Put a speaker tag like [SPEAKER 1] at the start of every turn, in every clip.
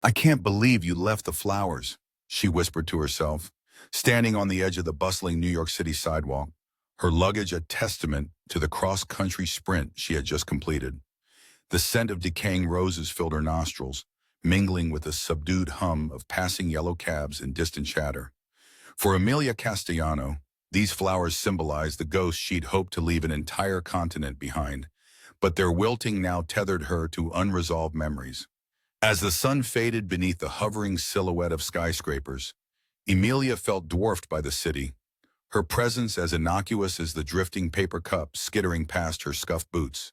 [SPEAKER 1] I can't believe you left the flowers, she whispered to herself, standing on the edge of the bustling New York City sidewalk, her luggage a testament to the cross-country sprint she had just completed. The scent of decaying roses filled her nostrils, mingling with the subdued hum of passing yellow cabs and distant chatter. For Amelia Castellano, these flowers symbolized the ghost she'd hoped to leave an entire continent behind, but their wilting now tethered her to unresolved memories. As the sun faded beneath the hovering silhouette of skyscrapers, Emilia felt dwarfed by the city, her presence as innocuous as the drifting paper cup skittering past her scuffed boots.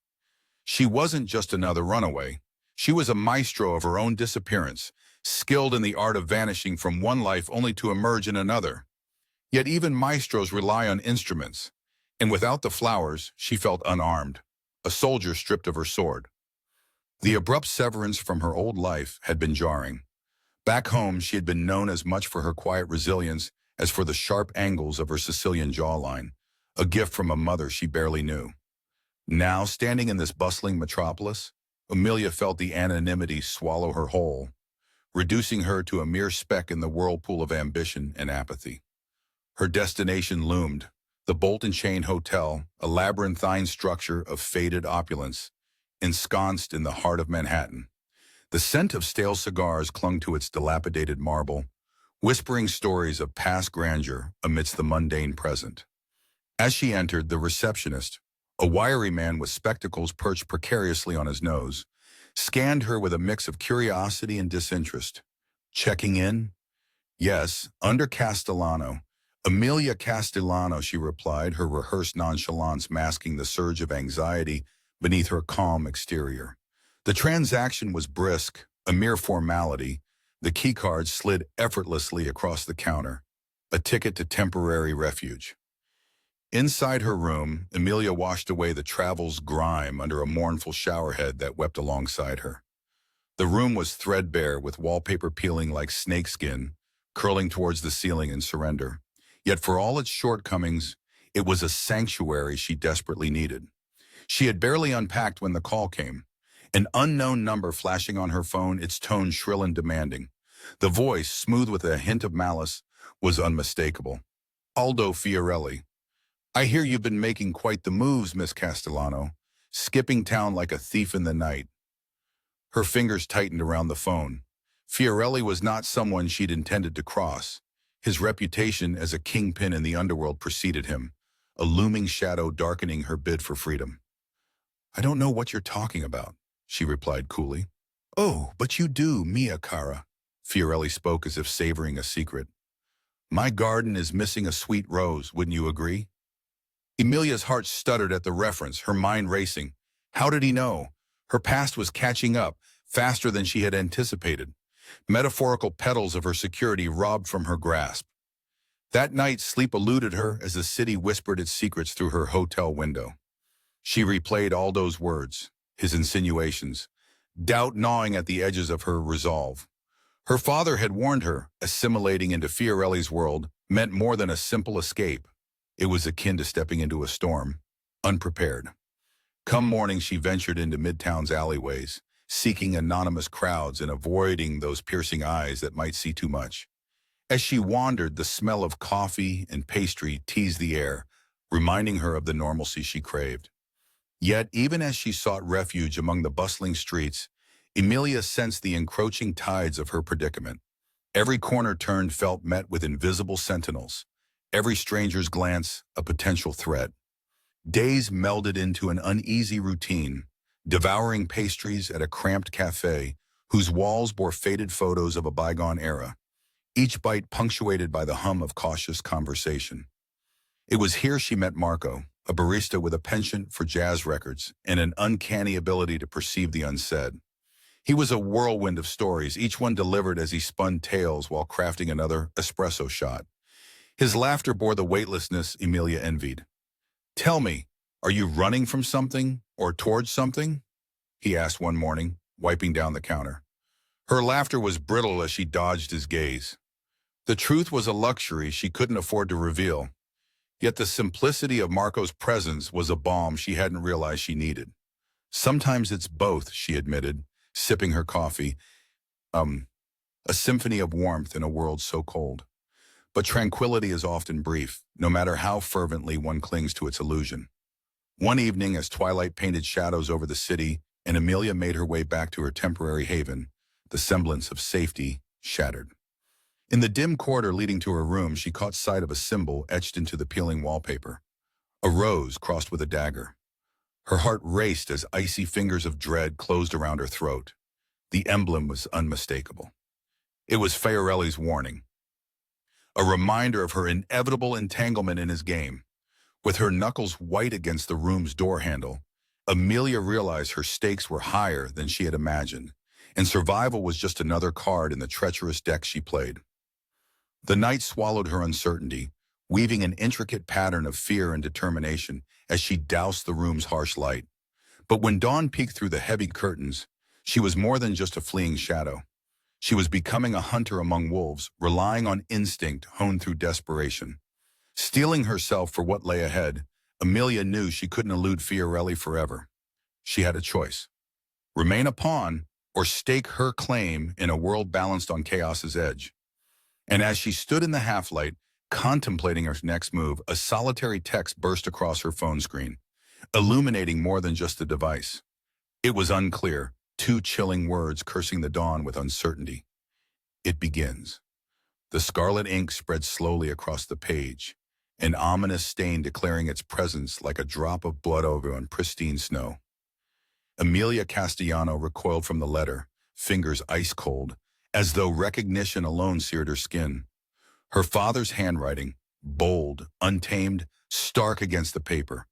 [SPEAKER 1] She wasn't just another runaway. She was a maestro of her own disappearance, skilled in the art of vanishing from one life only to emerge in another. Yet even maestros rely on instruments, and without the flowers, she felt unarmed, a soldier stripped of her sword. The abrupt severance from her old life had been jarring. Back home, she had been known as much for her quiet resilience as for the sharp angles of her Sicilian jawline, a gift from a mother she barely knew. Now, standing in this bustling metropolis, Amelia felt the anonymity swallow her whole, reducing her to a mere speck in the whirlpool of ambition and apathy. Her destination loomed, the Bolt and Chain Hotel, a labyrinthine structure of faded opulence, ensconced in the heart of Manhattan. The scent of stale cigars clung to its dilapidated marble, whispering stories of past grandeur amidst the mundane present. As she entered, the receptionist, a wiry man with spectacles perched precariously on his nose, scanned her with a mix of curiosity and disinterest. Checking in? Yes, under Castellano. Amelia Castellano, she replied, her rehearsed nonchalance masking the surge of anxiety beneath her calm exterior. The transaction was brisk, a mere formality. The keycard slid effortlessly across the counter, a ticket to temporary refuge. Inside her room, Amelia washed away the travel's grime under a mournful showerhead that wept alongside her. The room was threadbare, with wallpaper peeling like snakeskin, curling towards the ceiling in surrender. Yet for all its shortcomings, it was a sanctuary she desperately needed. She had barely unpacked when the call came. An unknown number flashing on her phone, its tone shrill and demanding. The voice, smooth with a hint of malice, was unmistakable. Aldo Fiorelli. I hear you've been making quite the moves, Miss Castellano, skipping town like a thief in the night. Her fingers tightened around the phone. Fiorelli was not someone she'd intended to cross. His reputation as a kingpin in the underworld preceded him, a looming shadow darkening her bid for freedom. I don't know what you're talking about, she replied coolly. Oh, but you do, mia cara. Fiorelli spoke as if savoring a secret. My garden is missing a sweet rose, wouldn't you agree? Emilia's heart stuttered at the reference, her mind racing. How did he know? Her past was catching up, faster than she had anticipated. Metaphorical petals of her security robbed from her grasp. That night, sleep eluded her as the city whispered its secrets through her hotel window. She replayed Aldo's words, his insinuations, doubt gnawing at the edges of her resolve. Her father had warned her, assimilating into Fiorelli's world meant more than a simple escape. It was akin to stepping into a storm, unprepared. Come morning, she ventured into Midtown's alleyways, seeking anonymous crowds and avoiding those piercing eyes that might see too much. As she wandered, the smell of coffee and pastry teased the air, reminding her of the normalcy she craved. Yet, even as she sought refuge among the bustling streets, Emilia sensed the encroaching tides of her predicament. Every corner turned felt met with invisible sentinels, every stranger's glance a potential threat. Days melded into an uneasy routine, devouring pastries at a cramped cafe whose walls bore faded photos of a bygone era, each bite punctuated by the hum of cautious conversation. It was here she met Marco, a barista with a penchant for jazz records and an uncanny ability to perceive the unsaid. He was a whirlwind of stories, each one delivered as he spun tales while crafting another espresso shot. His laughter bore the weightlessness Emilia envied. Tell me, are you running from something or towards something? He asked one morning, wiping down the counter. Her laughter was brittle as she dodged his gaze. The truth was a luxury she couldn't afford to reveal. Yet the simplicity of Marco's presence was a balm she hadn't realized she needed. Sometimes it's both, she admitted, sipping her coffee. a symphony of warmth in a world so cold. But tranquility is often brief, no matter how fervently one clings to its illusion. One evening, as twilight painted shadows over the city and Amelia made her way back to her temporary haven, the semblance of safety shattered. In the dim corridor leading to her room, she caught sight of a symbol etched into the peeling wallpaper. A rose crossed with a dagger. Her heart raced as icy fingers of dread closed around her throat. The emblem was unmistakable. It was Fiorelli's warning, a reminder of her inevitable entanglement in his game. With her knuckles white against the room's door handle, Amelia realized her stakes were higher than she had imagined, and survival was just another card in the treacherous deck she played. The night swallowed her uncertainty, weaving an intricate pattern of fear and determination as she doused the room's harsh light. But when dawn peeked through the heavy curtains, she was more than just a fleeing shadow. She was becoming a hunter among wolves, relying on instinct honed through desperation. Steeling herself for what lay ahead, Amelia knew she couldn't elude Fiorelli forever. She had a choice: remain a pawn or stake her claim in a world balanced on chaos's edge. And as she stood in the half-light, contemplating her next move, a solitary text burst across her phone screen, illuminating more than just the device. It was unclear, two chilling words cursing the dawn with uncertainty. It begins. The scarlet ink spread slowly across the page, an ominous stain declaring its presence like a drop of blood over pristine snow. Amelia Castellano recoiled from the letter, fingers ice-cold, as though recognition alone seared her skin. Her father's handwriting, bold, untamed, stark against the paper.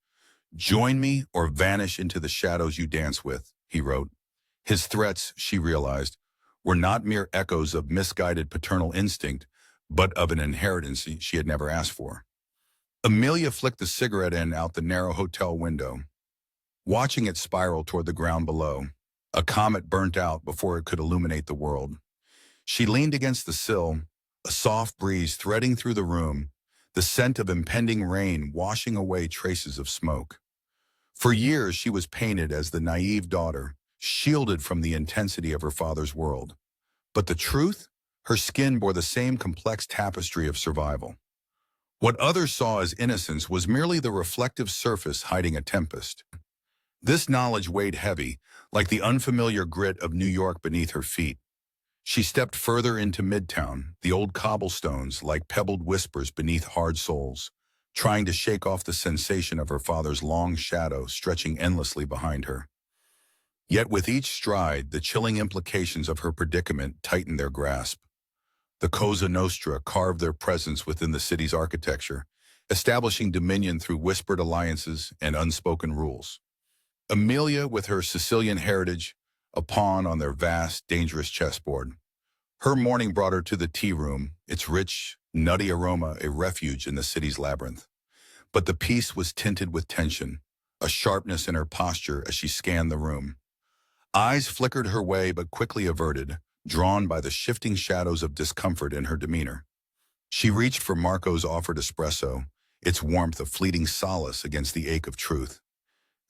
[SPEAKER 1] "Join me or vanish into the shadows you dance with," he wrote. His threats, she realized, were not mere echoes of misguided paternal instinct, but of an inheritance she had never asked for. Amelia flicked the cigarette end out the narrow hotel window, watching it spiral toward the ground below. A comet burnt out before it could illuminate the world. She leaned against the sill, a soft breeze threading through the room, the scent of impending rain washing away traces of smoke. For years she was painted as the naive daughter, shielded from the intensity of her father's world. But the truth? Her skin bore the same complex tapestry of survival. What others saw as innocence was merely the reflective surface hiding a tempest. This knowledge weighed heavy, like the unfamiliar grit of New York beneath her feet. She stepped further into Midtown, the old cobblestones like pebbled whispers beneath hard soles, trying to shake off the sensation of her father's long shadow stretching endlessly behind her. Yet with each stride, the chilling implications of her predicament tightened their grasp. The Cosa Nostra carved their presence within the city's architecture, establishing dominion through whispered alliances and unspoken rules. Amelia, with her Sicilian heritage, a pawn on their vast, dangerous chessboard. Her morning brought her to the tea room, its rich, nutty aroma a refuge in the city's labyrinth. But the peace was tinted with tension, a sharpness in her posture as she scanned the room. Eyes flickered her way but quickly averted, drawn by the shifting shadows of discomfort in her demeanor. She reached for Marco's offered espresso, its warmth a fleeting solace against the ache of truth.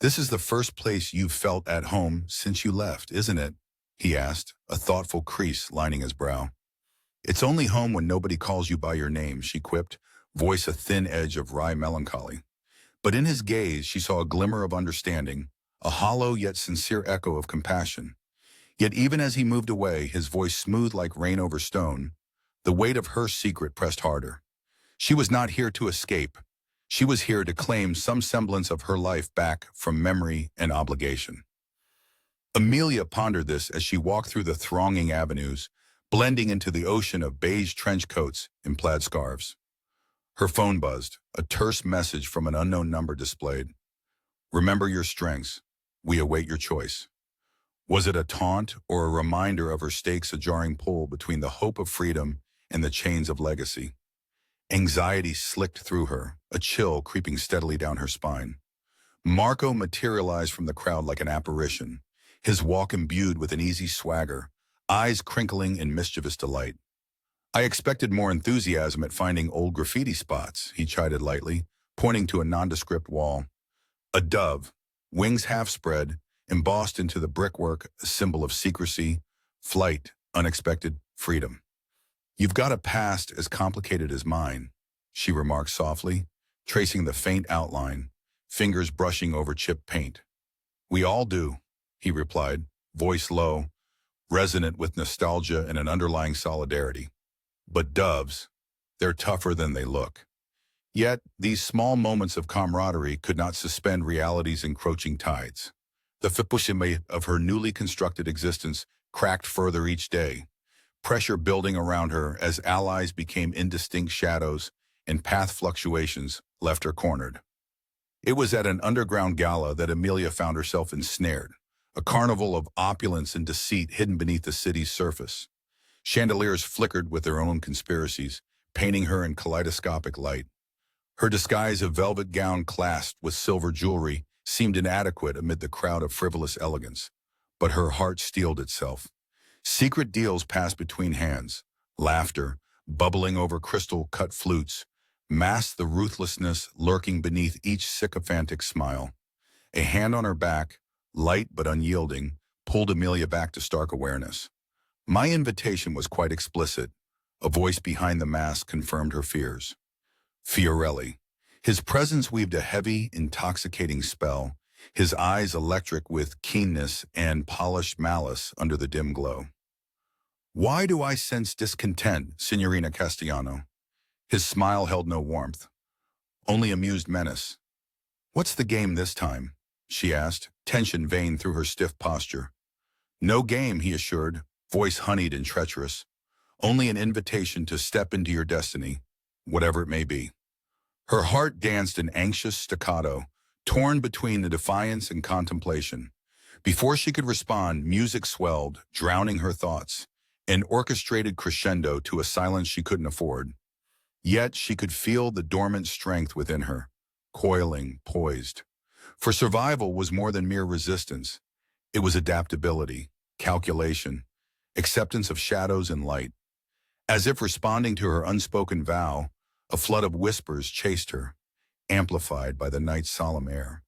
[SPEAKER 1] "This is the first place you've felt at home since you left, isn't it?" he asked, a thoughtful crease lining his brow. "It's only home when nobody calls you by your name," she quipped, voice a thin edge of wry melancholy. But in his gaze she saw a glimmer of understanding, a hollow yet sincere echo of compassion. Yet even as he moved away, his voice smooth like rain over stone, the weight of her secret pressed harder. She was not here to escape. She was here to claim some semblance of her life back from memory and obligation. Amelia pondered this as she walked through the thronging avenues, blending into the ocean of beige trench coats and plaid scarves. Her phone buzzed, a terse message from an unknown number displayed. "Remember your strengths. We await your choice." Was it a taunt or a reminder of her stakes, a jarring pull between the hope of freedom and the chains of legacy? Anxiety slicked through her, a chill creeping steadily down her spine. Marco materialized from the crowd like an apparition, his walk imbued with an easy swagger, eyes crinkling in mischievous delight. "I expected more enthusiasm at finding old graffiti spots," he chided lightly, pointing to a nondescript wall. A dove, wings half spread, embossed into the brickwork, a symbol of secrecy, flight, unexpected freedom. You've got a past as complicated as mine, she remarked softly, tracing the faint outline, fingers brushing over chipped paint. We all do, he replied, voice low, resonant with nostalgia and an underlying solidarity. But doves, they're tougher than they look. Yet, these small moments of camaraderie could not suspend reality's encroaching tides. The Fukushima of her newly constructed existence cracked further each day, pressure building around her as allies became indistinct shadows and path fluctuations left her cornered. It was at an underground gala that Amelia found herself ensnared, a carnival of opulence and deceit hidden beneath the city's surface. Chandeliers flickered with their own conspiracies, painting her in kaleidoscopic light. Her disguise of velvet gown clasped with silver jewelry seemed inadequate amid the crowd of frivolous elegance, but her heart steeled itself. Secret deals passed between hands, laughter, bubbling over crystal-cut flutes, masked the ruthlessness lurking beneath each sycophantic smile. A hand on her back, light but unyielding, pulled Amelia back to stark awareness. My invitation was quite explicit. A voice behind the mask confirmed her fears. Fiorelli. His presence weaved a heavy, intoxicating spell, his eyes electric with keenness and polished malice under the dim glow. Why do I sense discontent, Signorina Castellano? His smile held no warmth, only amused menace. What's the game this time? She asked, tension veined through her stiff posture. No game, he assured, voice honeyed and treacherous. Only an invitation to step into your destiny, whatever it may be. Her heart danced in anxious staccato, torn between the defiance and contemplation. Before she could respond, music swelled, drowning her thoughts, an orchestrated crescendo to a silence she couldn't afford. Yet she could feel the dormant strength within her, coiling, poised. For survival was more than mere resistance. It was adaptability, calculation, acceptance of shadows and light. As if responding to her unspoken vow, a flood of whispers chased her, amplified by the night's solemn air.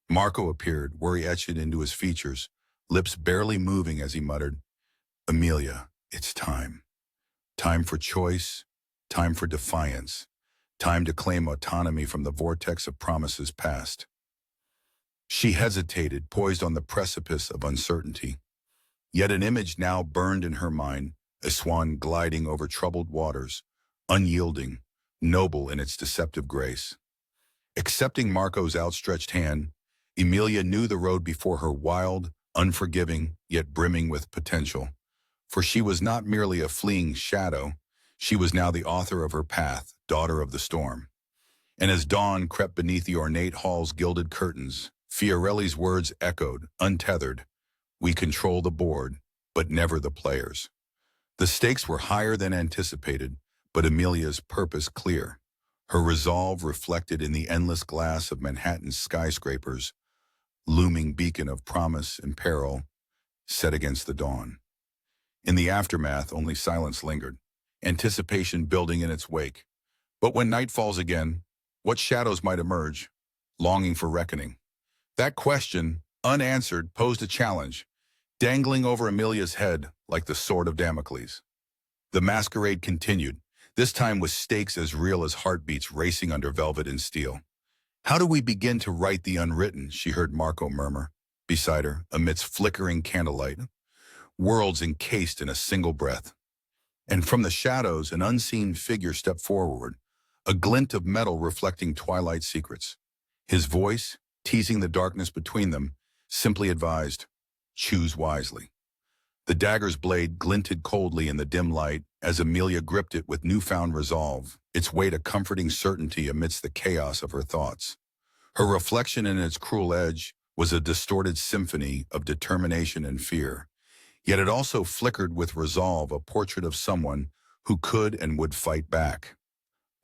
[SPEAKER 1] Marco appeared, worry etched into his features, lips barely moving as he muttered, Amelia, it's time. Time for choice, time for defiance, time to claim autonomy from the vortex of promises past. She hesitated, poised on the precipice of uncertainty. Yet an image now burned in her mind, a swan gliding over troubled waters, unyielding, noble in its deceptive grace. Accepting Marco's outstretched hand, Emilia knew the road before her wild, unforgiving, yet brimming with potential. For she was not merely a fleeing shadow, she was now the author of her path, daughter of the storm. And as dawn crept beneath the ornate hall's gilded curtains, Fiorelli's words echoed, untethered, we control the board, but never the players. The stakes were higher than anticipated, but Amelia's purpose clear, her resolve reflected in the endless glass of Manhattan's skyscrapers, looming beacon of promise and peril, set against the dawn. In the aftermath, only silence lingered, anticipation building in its wake. But when night falls again, what shadows might emerge, longing for reckoning? That question, unanswered, posed a challenge, dangling over Amelia's head like the sword of Damocles. The masquerade continued, this time with stakes as real as heartbeats racing under velvet and steel. How do we begin to write the unwritten, she heard Marco murmur, beside her, amidst flickering candlelight, worlds encased in a single breath. And from the shadows, an unseen figure stepped forward, a glint of metal reflecting twilight secrets. His voice, teasing the darkness between them, simply advised, choose wisely. The dagger's blade glinted coldly in the dim light as Amelia gripped it with newfound resolve, its weight a comforting certainty amidst the chaos of her thoughts. Her reflection in its cruel edge was a distorted symphony of determination and fear, yet it also flickered with resolve, a portrait of someone who could and would fight back.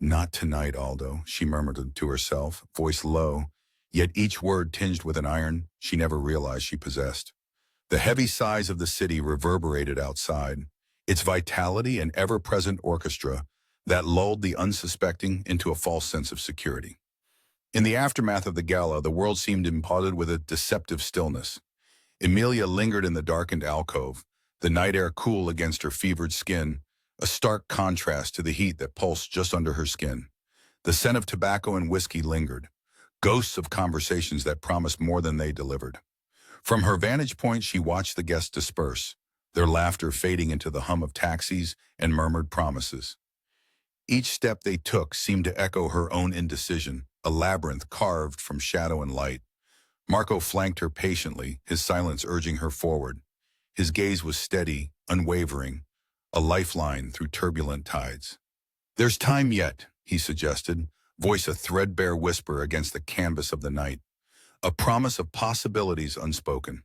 [SPEAKER 1] Not tonight, Aldo, she murmured to herself, voice low, yet each word tinged with an iron she never realized she possessed. The heavy sighs of the city reverberated outside, its vitality an ever-present orchestra that lulled the unsuspecting into a false sense of security. In the aftermath of the gala, the world seemed impounded with a deceptive stillness. Emilia lingered in the darkened alcove, the night air cool against her fevered skin, a stark contrast to the heat that pulsed just under her skin. The scent of tobacco and whiskey lingered, ghosts of conversations that promised more than they delivered. From her vantage point, she watched the guests disperse, their laughter fading into the hum of taxis and murmured promises. Each step they took seemed to echo her own indecision, a labyrinth carved from shadow and light. Marco flanked her patiently, his silence urging her forward. His gaze was steady, unwavering, a lifeline through turbulent tides. "There's time yet," he suggested, voice a threadbare whisper against the canvas of the night, a promise of possibilities unspoken.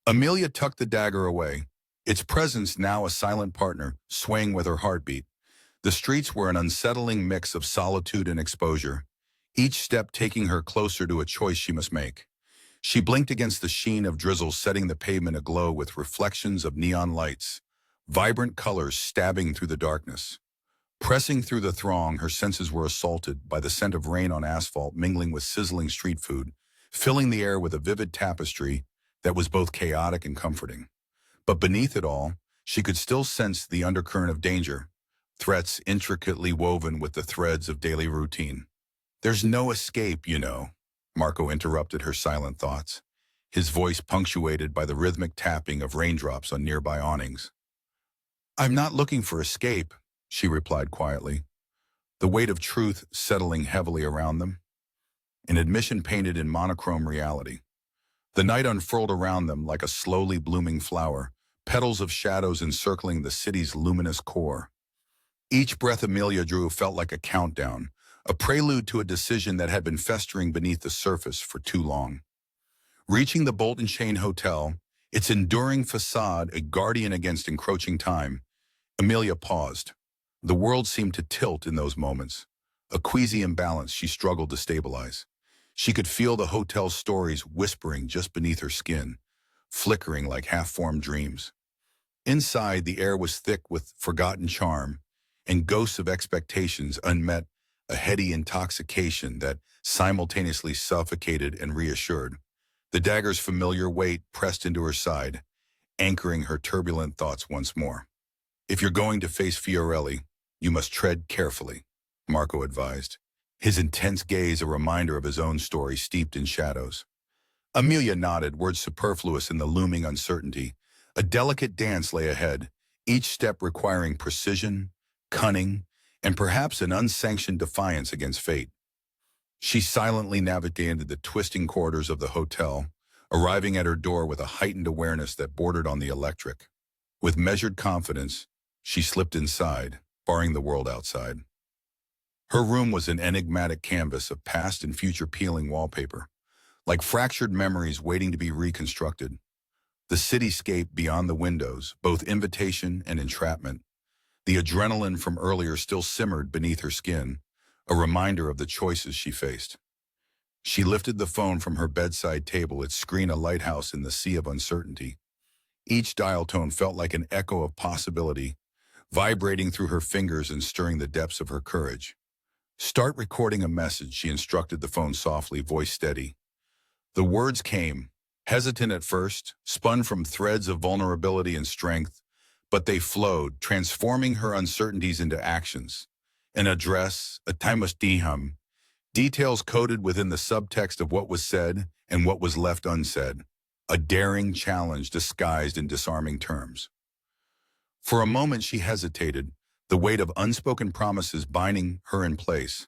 [SPEAKER 1] Amelia tucked the dagger away, its presence now a silent partner, swaying with her heartbeat. The streets were an unsettling mix of solitude and exposure, each step taking her closer to a choice she must make. She blinked against the sheen of drizzle setting the pavement aglow with reflections of neon lights, vibrant colors stabbing through the darkness. Pressing through the throng, her senses were assaulted by the scent of rain on asphalt mingling with sizzling street food, filling the air with a vivid tapestry that was both chaotic and comforting. But beneath it all, she could still sense the undercurrent of danger, threats intricately woven with the threads of daily routine. "There's no escape, you know," Marco interrupted her silent thoughts, his voice punctuated by the rhythmic tapping of raindrops on nearby awnings. "I'm not looking for escape," she replied quietly, the weight of truth settling heavily around them, an admission painted in monochrome reality. The night unfurled around them like a slowly blooming flower, petals of shadows encircling the city's luminous core. Each breath Amelia drew felt like a countdown, a prelude to a decision that had been festering beneath the surface for too long. Reaching the Bolt and Chain Hotel, its enduring facade a guardian against encroaching time, Amelia paused. The world seemed to tilt in those moments, a queasy imbalance she struggled to stabilize. She could feel the hotel's stories whispering just beneath her skin, flickering like half-formed dreams. Inside, the air was thick with forgotten charm and ghosts of expectations unmet, a heady intoxication that simultaneously suffocated and reassured. The dagger's familiar weight pressed into her side, anchoring her turbulent thoughts once more. "If you're going to face Fiorelli, you must tread carefully," Marco advised, his intense gaze a reminder of his own story steeped in shadows. Amelia nodded, words superfluous in the looming uncertainty. A delicate dance lay ahead, each step requiring precision, cunning, and perhaps an unsanctioned defiance against fate. She silently navigated the twisting corridors of the hotel, arriving at her door with a heightened awareness that bordered on the electric. With measured confidence, she slipped inside, barring the world outside. Her room was an enigmatic canvas of past and future peeling wallpaper, like fractured memories waiting to be reconstructed. The cityscape beyond the windows, both invitation and entrapment. The adrenaline from earlier still simmered beneath her skin, a reminder of the choices she faced. She lifted the phone from her bedside table, its screen a lighthouse in the sea of uncertainty. Each dial tone felt like an echo of possibility, vibrating through her fingers and stirring the depths of her courage. "Start recording a message," she instructed the phone softly, voice steady. The words came, hesitant at first, spun from threads of vulnerability and strength, but they flowed, transforming her uncertainties into actions. An address, a timustiham, details coded within the subtext of what was said and what was left unsaid, a daring challenge disguised in disarming terms. For a moment she hesitated, the weight of unspoken promises binding her in place.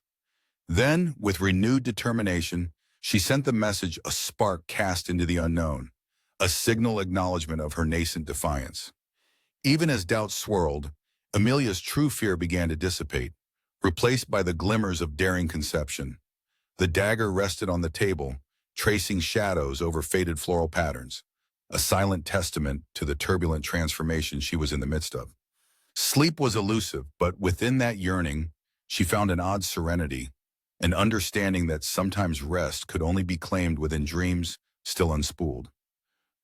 [SPEAKER 1] Then, with renewed determination, she sent the message, a spark cast into the unknown, a signal acknowledgement of her nascent defiance. Even as doubt swirled, Amelia's true fear began to dissipate, replaced by the glimmers of daring conception. The dagger rested on the table, tracing shadows over faded floral patterns, a silent testament to the turbulent transformation she was in the midst of. Sleep was elusive, but within that yearning, she found an odd serenity, an understanding that sometimes rest could only be claimed within dreams still unspooled.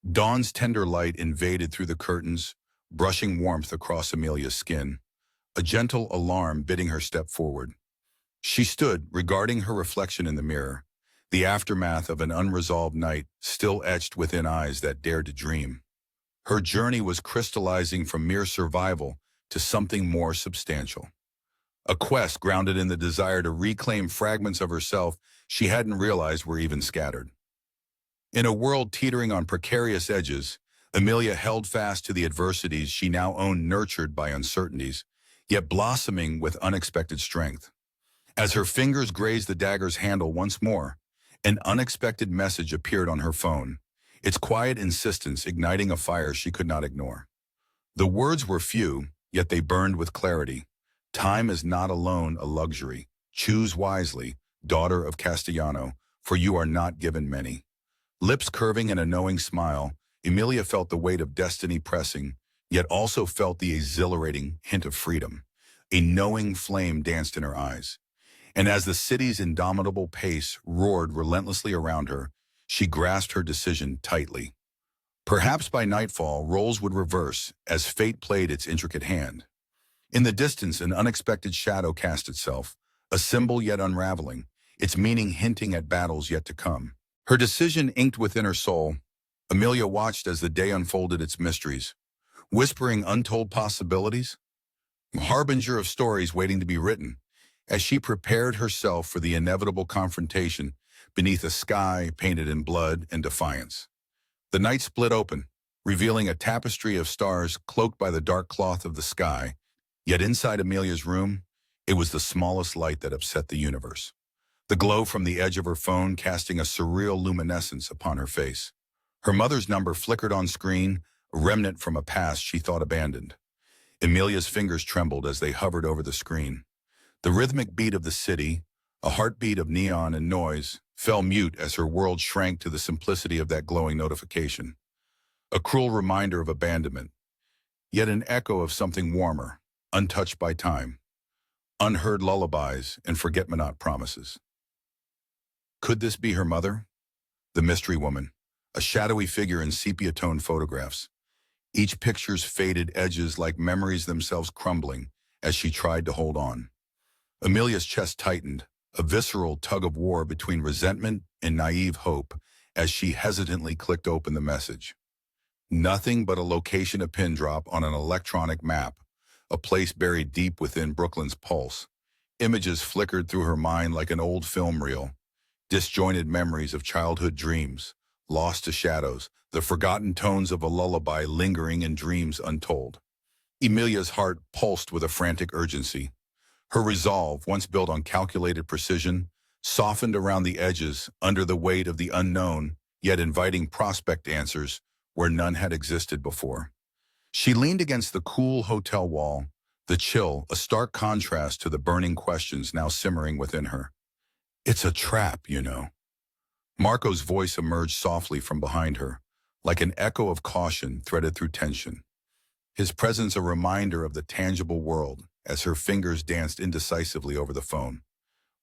[SPEAKER 1] Dawn's tender light invaded through the curtains, brushing warmth across Amelia's skin, a gentle alarm bidding her step forward. She stood, regarding her reflection in the mirror, the aftermath of an unresolved night still etched within eyes that dared to dream. Her journey was crystallizing from mere survival to something more substantial. A quest grounded in the desire to reclaim fragments of herself she hadn't realized were even scattered. In a world teetering on precarious edges, Amelia held fast to the adversities she now owned, nurtured by uncertainties, yet blossoming with unexpected strength. As her fingers grazed the dagger's handle once more, an unexpected message appeared on her phone, its quiet insistence igniting a fire she could not ignore. The words were few, yet they burned with clarity. Time is not alone a luxury. Choose wisely, daughter of Castellano, for you are not given many. Lips curving in a knowing smile, Emilia felt the weight of destiny pressing, yet also felt the exhilarating hint of freedom. A knowing flame danced in her eyes. And as the city's indomitable pace roared relentlessly around her, she grasped her decision tightly. Perhaps by nightfall, roles would reverse as fate played its intricate hand. In the distance, an unexpected shadow cast itself, a symbol yet unraveling, its meaning hinting at battles yet to come. Her decision inked within her soul, Amelia watched as the day unfolded its mysteries, whispering untold possibilities, harbinger of stories waiting to be written, as she prepared herself for the inevitable confrontation beneath a sky painted in blood and defiance. The night split open, revealing a tapestry of stars cloaked by the dark cloth of the sky, yet inside Amelia's room, it was the smallest light that upset the universe. The glow from the edge of her phone casting a surreal luminescence upon her face. Her mother's number flickered on screen, a remnant from a past she thought abandoned. Amelia's fingers trembled as they hovered over the screen. The rhythmic beat of the city, a heartbeat of neon and noise, fell mute as her world shrank to the simplicity of that glowing notification. A cruel reminder of abandonment, yet an echo of something warmer, untouched by time. Unheard lullabies and forget-me-not promises. Could this be her mother? The mystery woman, a shadowy figure in sepia-toned photographs, each picture's faded edges like memories themselves crumbling as she tried to hold on. Amelia's chest tightened, a visceral tug-of-war between resentment and naive hope as she hesitantly clicked open the message. Nothing but a location, a pin drop on an electronic map, a place buried deep within Brooklyn's pulse. Images flickered through her mind like an old film reel, disjointed memories of childhood dreams, lost to shadows, the forgotten tones of a lullaby lingering in dreams untold. Amelia's heart pulsed with a frantic urgency. Her resolve, once built on calculated precision, softened around the edges under the weight of the unknown, yet inviting prospect answers where none had existed before. She leaned against the cool hotel wall, the chill a stark contrast to the burning questions now simmering within her. It's a trap, you know. Marco's voice emerged softly from behind her, like an echo of caution threaded through tension. His presence a reminder of the tangible world as her fingers danced indecisively over the phone.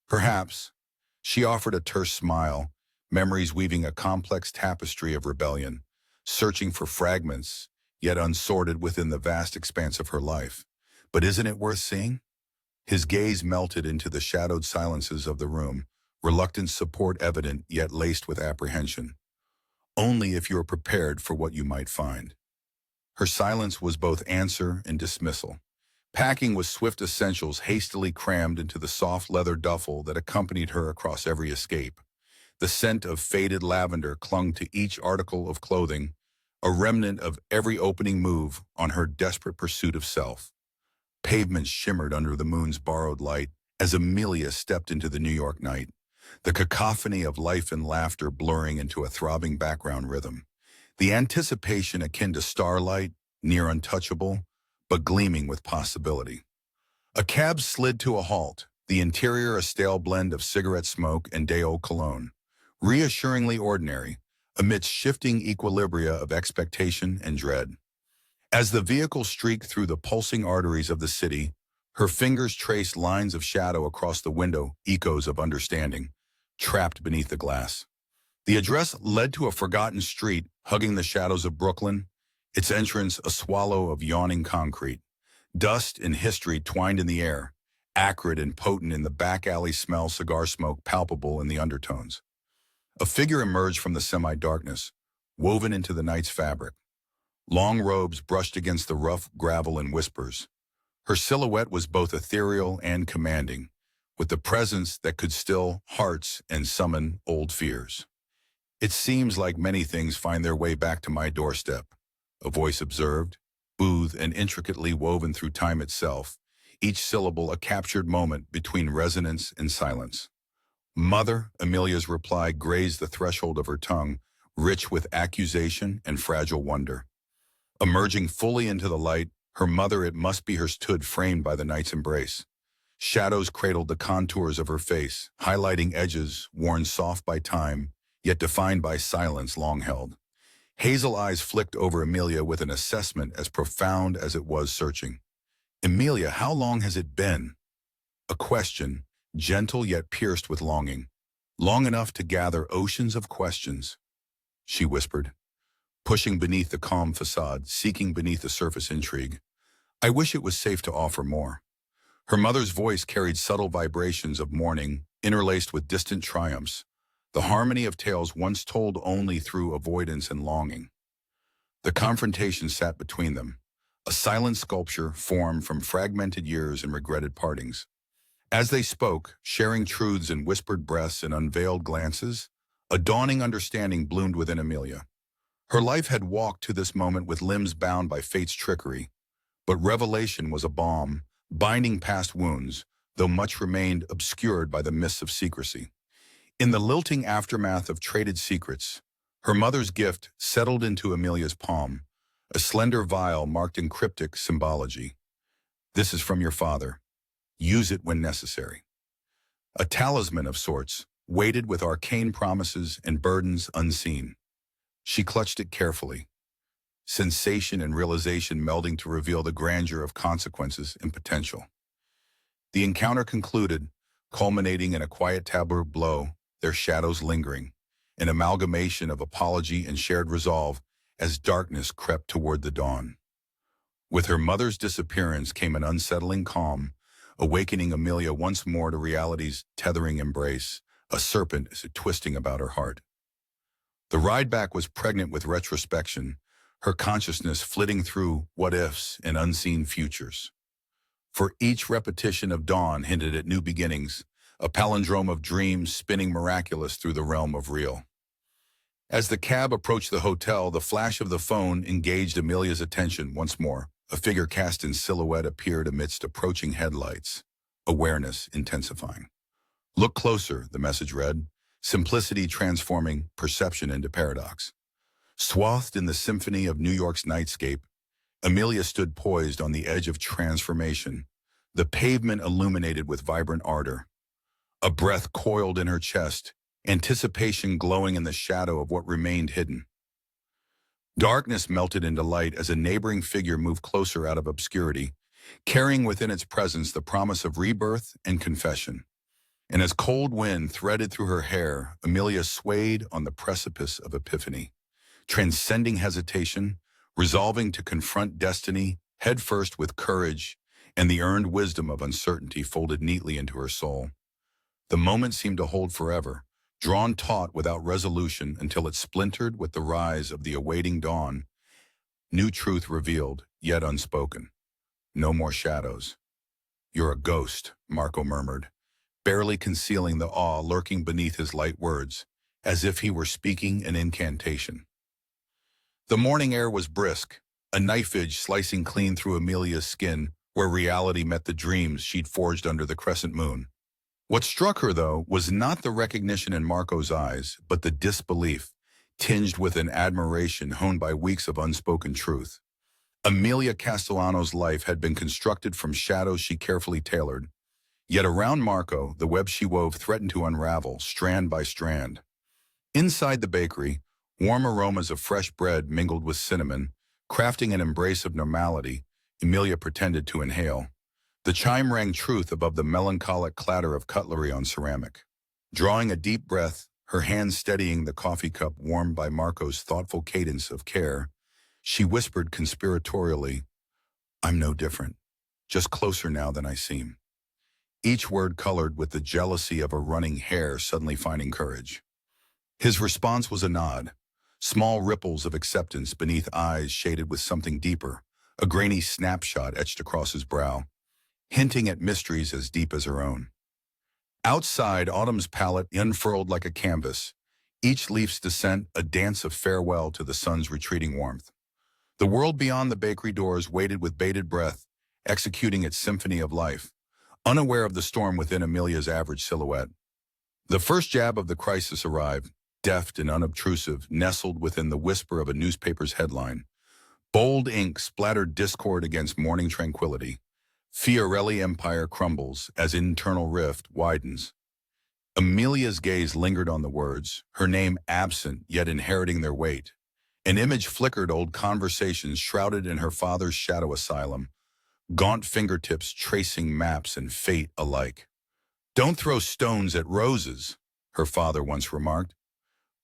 [SPEAKER 1] Perhaps, she offered a terse smile, memories weaving a complex tapestry of rebellion, searching for fragments, yet unsorted within the vast expanse of her life. But isn't it worth seeing? His gaze melted into the shadowed silences of the room, reluctant support evident yet laced with apprehension. Only if you are prepared for what you might find. Her silence was both answer and dismissal. Packing with swift essentials hastily crammed into the soft leather duffel that accompanied her across every escape. The scent of faded lavender clung to each article of clothing, a remnant of every opening move on her desperate pursuit of self. Pavements shimmered under the moon's borrowed light as Amelia stepped into the New York night, the cacophony of life and laughter blurring into a throbbing background rhythm. The anticipation akin to starlight, near untouchable, but gleaming with possibility. A cab slid to a halt, the interior a stale blend of cigarette smoke and day-old cologne, reassuringly ordinary, amidst shifting equilibria of expectation and dread. As the vehicle streaked through the pulsing arteries of the city, her fingers traced lines of shadow across the window, echoes of understanding, trapped beneath the glass. The address led to a forgotten street, hugging the shadows of Brooklyn, its entrance a swallow of yawning concrete. Dust and history twined in the air, acrid and potent in the back alley smell, cigar smoke palpable in the undertones. A figure emerged from the semi-darkness, woven into the night's fabric. Long robes brushed against the rough gravel in whispers. Her silhouette was both ethereal and commanding, with the presence that could still hearts and summon old fears. It seems like many things find their way back to my doorstep, a voice observed, booth and intricately woven through time itself, each syllable a captured moment between resonance and silence. Mother, Amelia's reply grazed the threshold of her tongue, rich with accusation and fragile wonder. Emerging fully into the light, her mother it must be her stood framed by the night's embrace. Shadows cradled the contours of her face, highlighting edges worn soft by time, yet defined by silence long held. Hazel eyes flicked over Amelia with an assessment as profound as it was searching. Amelia, how long has it been? A question, gentle yet pierced with longing. Long enough to gather oceans of questions, she whispered, pushing beneath the calm facade, seeking beneath the surface intrigue. I wish it was safe to offer more. Her mother's voice carried subtle vibrations of mourning, interlaced with distant triumphs, the harmony of tales once told only through avoidance and longing. The confrontation sat between them, a silent sculpture formed from fragmented years and regretted partings. As they spoke, sharing truths in whispered breaths and unveiled glances, a dawning understanding bloomed within Amelia. Her life had walked to this moment with limbs bound by fate's trickery, but revelation was a balm, binding past wounds, though much remained obscured by the mists of secrecy. In the lilting aftermath of traded secrets, her mother's gift settled into Amelia's palm, a slender vial marked in cryptic symbology. This is from your father. Use it when necessary. A talisman of sorts, weighted with arcane promises and burdens unseen. She clutched it carefully, sensation and realization melding to reveal the grandeur of consequences and potential. The encounter concluded, culminating in a quiet tableau blow, their shadows lingering, an amalgamation of apology and shared resolve as darkness crept toward the dawn. With her mother's disappearance came an unsettling calm, awakening Amelia once more to reality's tethering embrace, a serpent is twisting about her heart. The ride back was pregnant with retrospection, her consciousness flitting through what-ifs and unseen futures. For each repetition of dawn hinted at new beginnings, a palindrome of dreams spinning miraculous through the realm of real. As the cab approached the hotel, the flash of the phone engaged Amelia's attention once more. A figure cast in silhouette appeared amidst approaching headlights, awareness intensifying. Look closer, the message read, simplicity transforming perception into paradox. Swathed in the symphony of New York's nightscape, Amelia stood poised on the edge of transformation, the pavement illuminated with vibrant ardor. A breath coiled in her chest, anticipation glowing in the shadow of what remained hidden. Darkness melted into light as a neighboring figure moved closer out of obscurity, carrying within its presence the promise of rebirth and confession. And as cold wind threaded through her hair, Amelia swayed on the precipice of epiphany, transcending hesitation, resolving to confront destiny headfirst with courage and the earned wisdom of uncertainty folded neatly into her soul. The moment seemed to hold forever, drawn taut without resolution until it splintered with the rise of the awaiting dawn. New truth revealed, yet unspoken. No more shadows. You're a ghost, Marco murmured, barely concealing the awe lurking beneath his light words, as if he were speaking an incantation. The morning air was brisk, a knife edge slicing clean through Amelia's skin where reality met the dreams she'd forged under the crescent moon. What struck her, though, was not the recognition in Marco's eyes, but the disbelief, tinged with an admiration honed by weeks of unspoken truth. Amelia Castellano's life had been constructed from shadows she carefully tailored, yet around Marco, the web she wove threatened to unravel, strand by strand. Inside the bakery, warm aromas of fresh bread mingled with cinnamon, crafting an embrace of normality Amelia pretended to inhale. The chime rang truth above the melancholic clatter of cutlery on ceramic. Drawing a deep breath, her hands steadying the coffee cup warmed by Marco's thoughtful cadence of care, she whispered conspiratorially, I'm no different, just closer now than I seem. Each word colored with the jealousy of a running hare suddenly finding courage. His response was a nod, small ripples of acceptance beneath eyes shaded with something deeper, a grainy snapshot etched across his brow, hinting at mysteries as deep as her own. Outside, autumn's palette unfurled like a canvas, each leaf's descent a dance of farewell to the sun's retreating warmth. The world beyond the bakery doors waited with bated breath, executing its symphony of life, unaware of the storm within Amelia's average silhouette. The first jab of the crisis arrived, deft and unobtrusive, nestled within the whisper of a newspaper's headline. Bold ink splattered discord against morning tranquility. Fiorelli empire crumbles as internal rift widens. Amelia's gaze lingered on the words, her name absent yet inheriting their weight. An image flickered old conversations shrouded in her father's shadow asylum, gaunt fingertips tracing maps and fate alike. "Don't throw stones at roses," her father once remarked.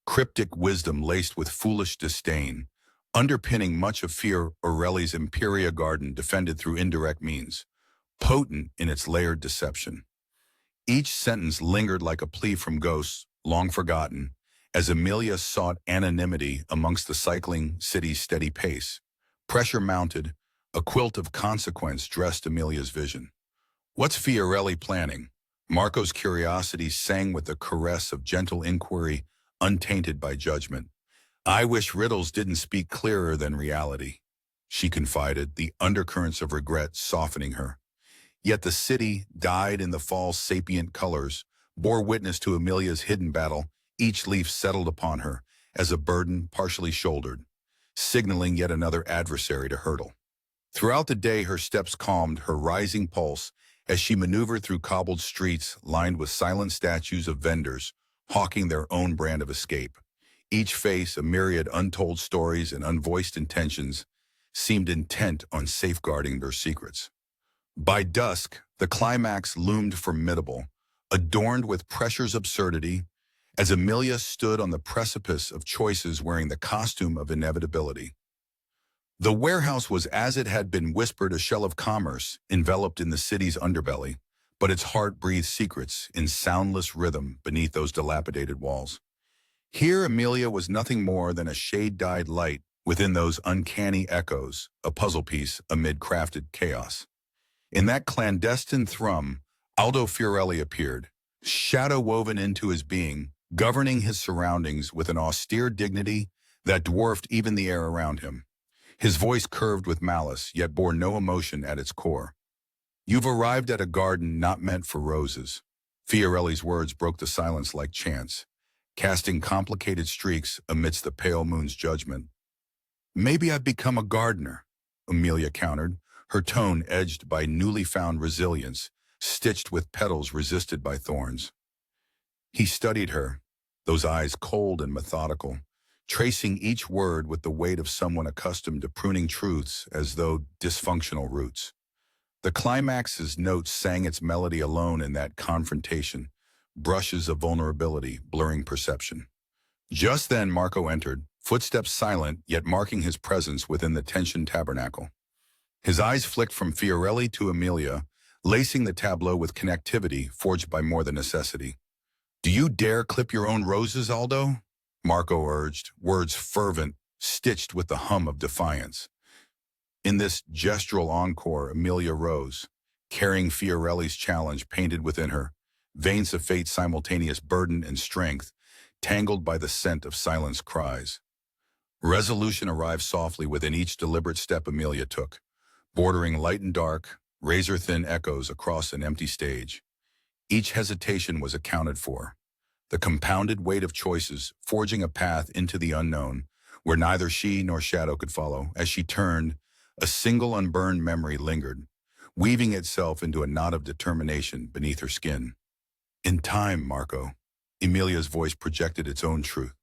[SPEAKER 1] Cryptic wisdom laced with foolish disdain, underpinning much of Fiorelli's Imperia garden defended through indirect means, potent in its layered deception. Each sentence lingered like a plea from ghosts, long forgotten, as Amelia sought anonymity amongst the cycling city's steady pace. Pressure mounted, a quilt of consequence dressed Amelia's vision. "What's Fiorelli planning?" Marco's curiosity sang with the caress of gentle inquiry, untainted by judgment. "I wish riddles didn't speak clearer than reality," she confided, the undercurrents of regret softening her. Yet the city, dyed in the fall's sapient colors, bore witness to Amelia's hidden battle. Each leaf settled upon her as a burden partially shouldered, signaling yet another adversary to hurdle. Throughout the day, her steps calmed her rising pulse as she maneuvered through cobbled streets lined with silent statues of vendors, hawking their own brand of escape. Each face, a myriad untold stories and unvoiced intentions, seemed intent on safeguarding their secrets. By dusk, the climax loomed formidable, adorned with pressure's absurdity, as Amelia stood on the precipice of choices wearing the costume of inevitability. The warehouse was as it had been whispered, a shell of commerce enveloped in the city's underbelly, but its heart breathed secrets in soundless rhythm beneath those dilapidated walls. Here Amelia was nothing more than a shade-dyed light within those uncanny echoes, a puzzle piece amid crafted chaos. In that clandestine thrum, Aldo Fiorelli appeared, shadow woven into his being, governing his surroundings with an austere dignity that dwarfed even the air around him. His voice curved with malice, yet bore no emotion at its core. "You've arrived at a garden not meant for roses." Fiorelli's words broke the silence like chants, casting complicated streaks amidst the pale moon's judgment. "Maybe I've become a gardener," Amelia countered, her tone edged by newly found resilience, stitched with petals resisted by thorns. He studied her, those eyes cold and methodical, tracing each word with the weight of someone accustomed to pruning truths as though dysfunctional roots. The climax's notes sang its melody alone in that confrontation, brushes of vulnerability blurring perception. Just then Marco entered, footsteps silent yet marking his presence within the tensioned tabernacle. His eyes flicked from Fiorelli to Amelia, lacing the tableau with connectivity forged by more than necessity. "Do you dare clip your own roses, Aldo?" Marco urged, words fervent, stitched with the hum of defiance. In this gestural encore, Amelia rose, carrying Fiorelli's challenge painted within her, veins of fate's simultaneous burden and strength, tangled by the scent of silenced cries. Resolution arrived softly within each deliberate step Amelia took, bordering light and dark, razor-thin echoes across an empty stage. Each hesitation was accounted for, the compounded weight of choices forging a path into the unknown, where neither she nor shadow could follow. As she turned, a single unburned memory lingered, weaving itself into a knot of determination beneath her skin. "In time, Marco," Emilia's voice projected its own truth,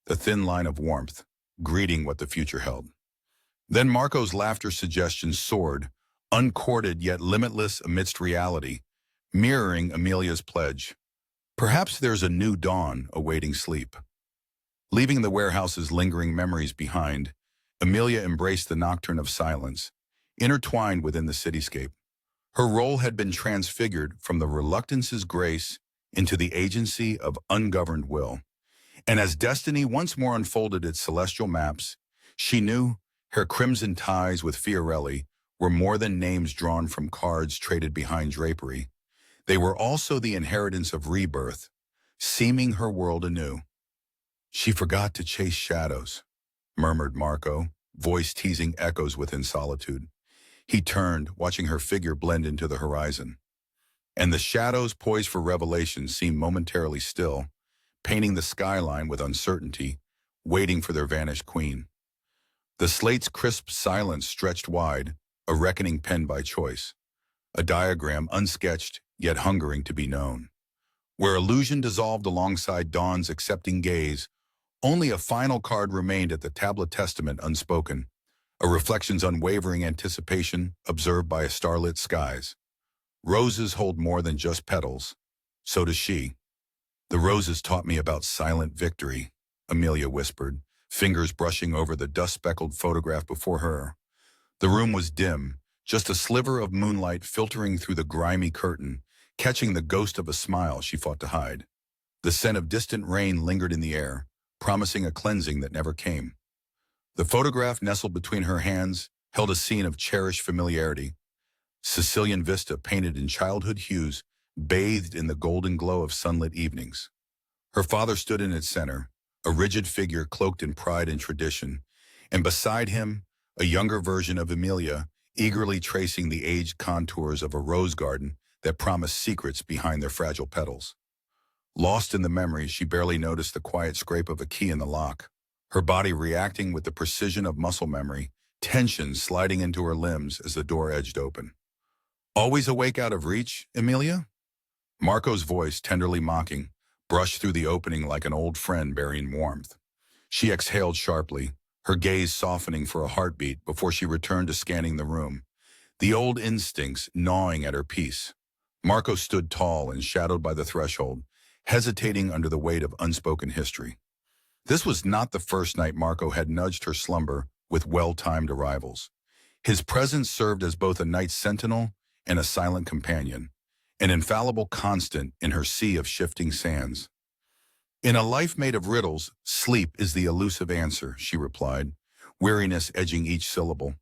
[SPEAKER 1] the thin line of warmth, greeting what the future held. Then Marco's laughter suggestion soared, uncorded yet limitless amidst reality, mirroring Amelia's pledge. "Perhaps there's a new dawn awaiting sleep." Leaving the warehouse's lingering memories behind, Amelia embraced the nocturne of silence, intertwined within the cityscape. Her role had been transfigured from the reluctance's grace into the agency of ungoverned will, And as destiny once more unfolded its celestial maps, she knew her crimson ties with Fiorelli were more than names drawn from cards traded behind drapery. They were also the inheritance of rebirth, seaming her world anew. She forgot to chase shadows, murmured Marco, voice teasing echoes within solitude. He turned, watching her figure blend into the horizon. And the shadows poised for revelation seemed momentarily still, painting the skyline with uncertainty, waiting for their vanished queen. The slate's crisp silence stretched wide, a reckoning penned by choice, a diagram unsketched yet hungering to be known. Where illusion dissolved alongside dawn's accepting gaze, only a final card remained at the tablet testament unspoken, a reflection's unwavering anticipation observed by a starlit skies. Roses hold more than just petals. So does she. The roses taught me about silent victory, Amelia whispered, fingers brushing over the dust-speckled photograph before her. The room was dim, just a sliver of moonlight filtering through the grimy curtain, catching the ghost of a smile she fought to hide. The scent of distant rain lingered in the air, promising a cleansing that never came. The photograph nestled between her hands held a scene of cherished familiarity. Sicilian vista painted in childhood hues, bathed in the golden glow of sunlit evenings. Her father stood in its center, a rigid figure cloaked in pride and tradition, and beside him, a younger version of Emilia, eagerly tracing the aged contours of a rose garden that promised secrets behind their fragile petals. Lost in the memory, she barely noticed the quiet scrape of a key in the lock, her body reacting with the precision of muscle memory, tension sliding into her limbs as the door edged open. Always awake out of reach, Emilia? Marco's voice, tenderly mocking, brushed through the opening like an old friend bearing warmth. She exhaled sharply, her gaze softening for a heartbeat before she returned to scanning the room, the old instincts gnawing at her peace. Marco stood tall and shadowed by the threshold, hesitating under the weight of unspoken history. This was not the first night Marco had nudged her slumber with well-timed arrivals. His presence served as both a night sentinel and a silent companion, an infallible constant in her sea of shifting sands. In a life made of riddles, sleep is the elusive answer, she replied, weariness edging each syllable.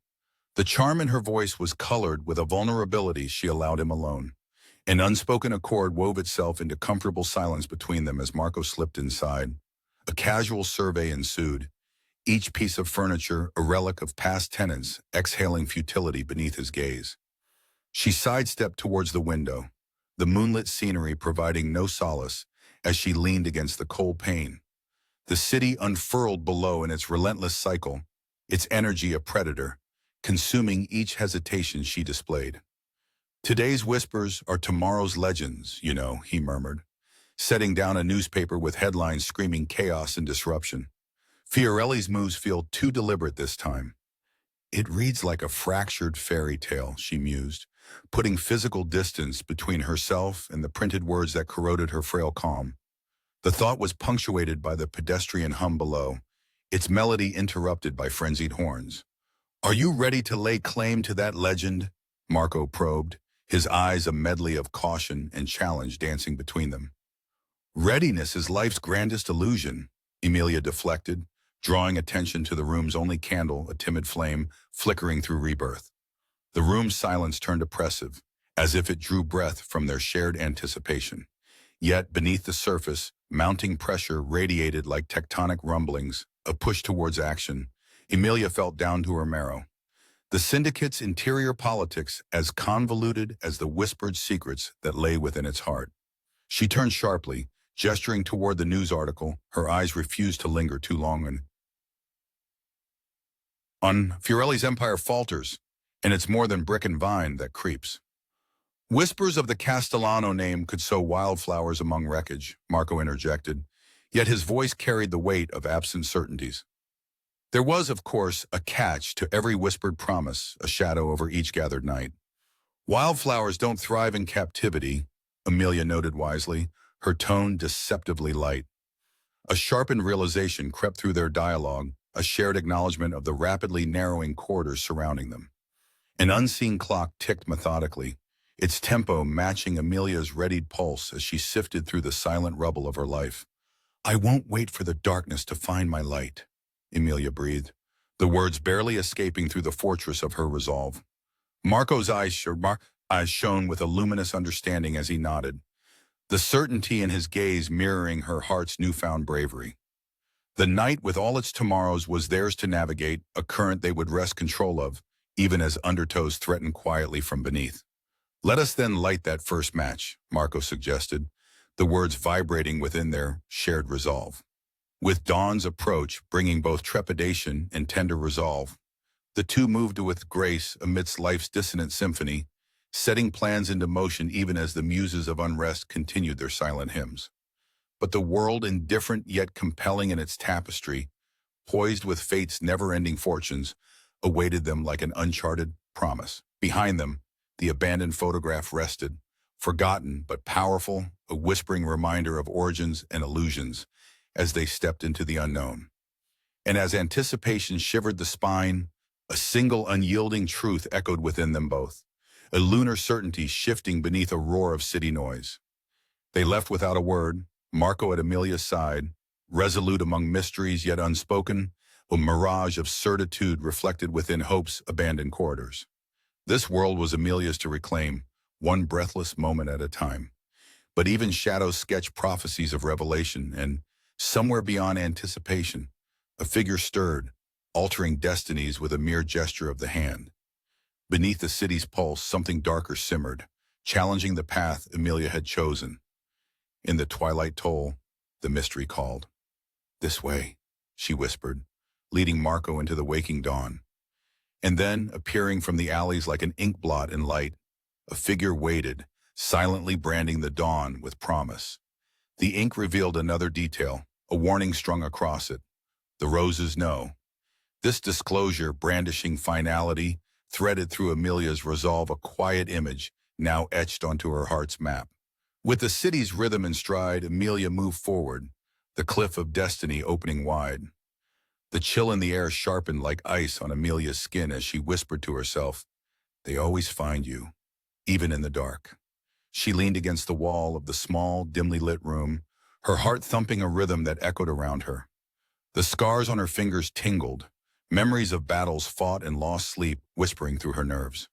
[SPEAKER 1] The charm in her voice was colored with a vulnerability she allowed him alone. An unspoken accord wove itself into comfortable silence between them as Marco slipped inside. A casual survey ensued, each piece of furniture a relic of past tenants exhaling futility beneath his gaze. She sidestepped towards the window, the moonlit scenery providing no solace as she leaned against the cold pane. The city unfurled below in its relentless cycle, its energy a predator, consuming each hesitation she displayed. Today's whispers are tomorrow's legends, you know, he murmured, setting down a newspaper with headlines screaming chaos and disruption. Fiorelli's moves feel too deliberate this time. It reads like a fractured fairy tale, she mused, putting physical distance between herself and the printed words that corroded her frail calm. The thought was punctuated by the pedestrian hum below, its melody interrupted by frenzied horns. Are you ready to lay claim to that legend? Marco probed, his eyes a medley of caution and challenge dancing between them. Readiness is life's grandest illusion, Emilia deflected, drawing attention to the room's only candle, a timid flame flickering through rebirth. The room's silence turned oppressive, as if it drew breath from their shared anticipation. Yet, beneath the surface, mounting pressure radiated like tectonic rumblings, a push towards action. Emilia felt down to her marrow. The syndicate's interior politics as convoluted as the whispered secrets that lay within its heart. She turned sharply, gesturing toward the news article, her eyes refused to linger too long on Fiorelli's empire falters, and it's more than brick and vine that creeps. Whispers of the Castellano name could sow wildflowers among wreckage, Marco interjected, yet his voice carried the weight of absent certainties. There was, of course, a catch to every whispered promise, a shadow over each gathered night. Wildflowers don't thrive in captivity, Amelia noted wisely, her tone deceptively light. A sharpened realization crept through their dialogue, a shared acknowledgement of the rapidly narrowing corridors surrounding them. An unseen clock ticked methodically, its tempo matching Amelia's readied pulse as she sifted through the silent rubble of her life. I won't wait for the darkness to find my light, Emilia breathed, the words barely escaping through the fortress of her resolve. Marco's eyes shone with a luminous understanding as he nodded, the certainty in his gaze mirroring her heart's newfound bravery. The night with all its tomorrows was theirs to navigate, a current they would wrest control of, even as undertows threatened quietly from beneath. Let us then light that first match, Marco suggested, the words vibrating within their shared resolve. With dawn's approach bringing both trepidation and tender resolve, the two moved with grace amidst life's dissonant symphony, setting plans into motion even as the muses of unrest continued their silent hymns. But the world, indifferent yet compelling in its tapestry, poised with fate's never-ending fortunes, awaited them like an uncharted promise. Behind them, the abandoned photograph rested, forgotten but powerful, a whispering reminder of origins and illusions as they stepped into the unknown. And as anticipation shivered the spine, a single unyielding truth echoed within them both, a lunar certainty shifting beneath a roar of city noise. They left without a word, Marco at Emilia's side, resolute among mysteries yet unspoken, a mirage of certitude reflected within hope's abandoned corridors. This world was Emilia's to reclaim, one breathless moment at a time. But even shadows sketch prophecies of revelation, and somewhere beyond anticipation, a figure stirred, altering destinies with a mere gesture of the hand. Beneath the city's pulse, something darker simmered, challenging the path Emilia had chosen. In the twilight toll, the mystery called. This way, she whispered, leading Marco into the waking dawn. And then, appearing from the alleys like an ink blot in light, a figure waited, silently branding the dawn with promise. The ink revealed another detail, a warning strung across it. The roses know. This disclosure, brandishing finality, threaded through Emilia's resolve a quiet image, now etched onto her heart's map. With the city's rhythm in stride, Emilia moved forward, the cliff of destiny opening wide. The chill in the air sharpened like ice on Emilia's skin as she whispered to herself, "They always find you, even in the dark." She leaned against the wall of the small, dimly lit room, her heart thumping a rhythm that echoed around her. The scars on her fingers tingled, memories of battles fought and lost sleep whispering through her nerves.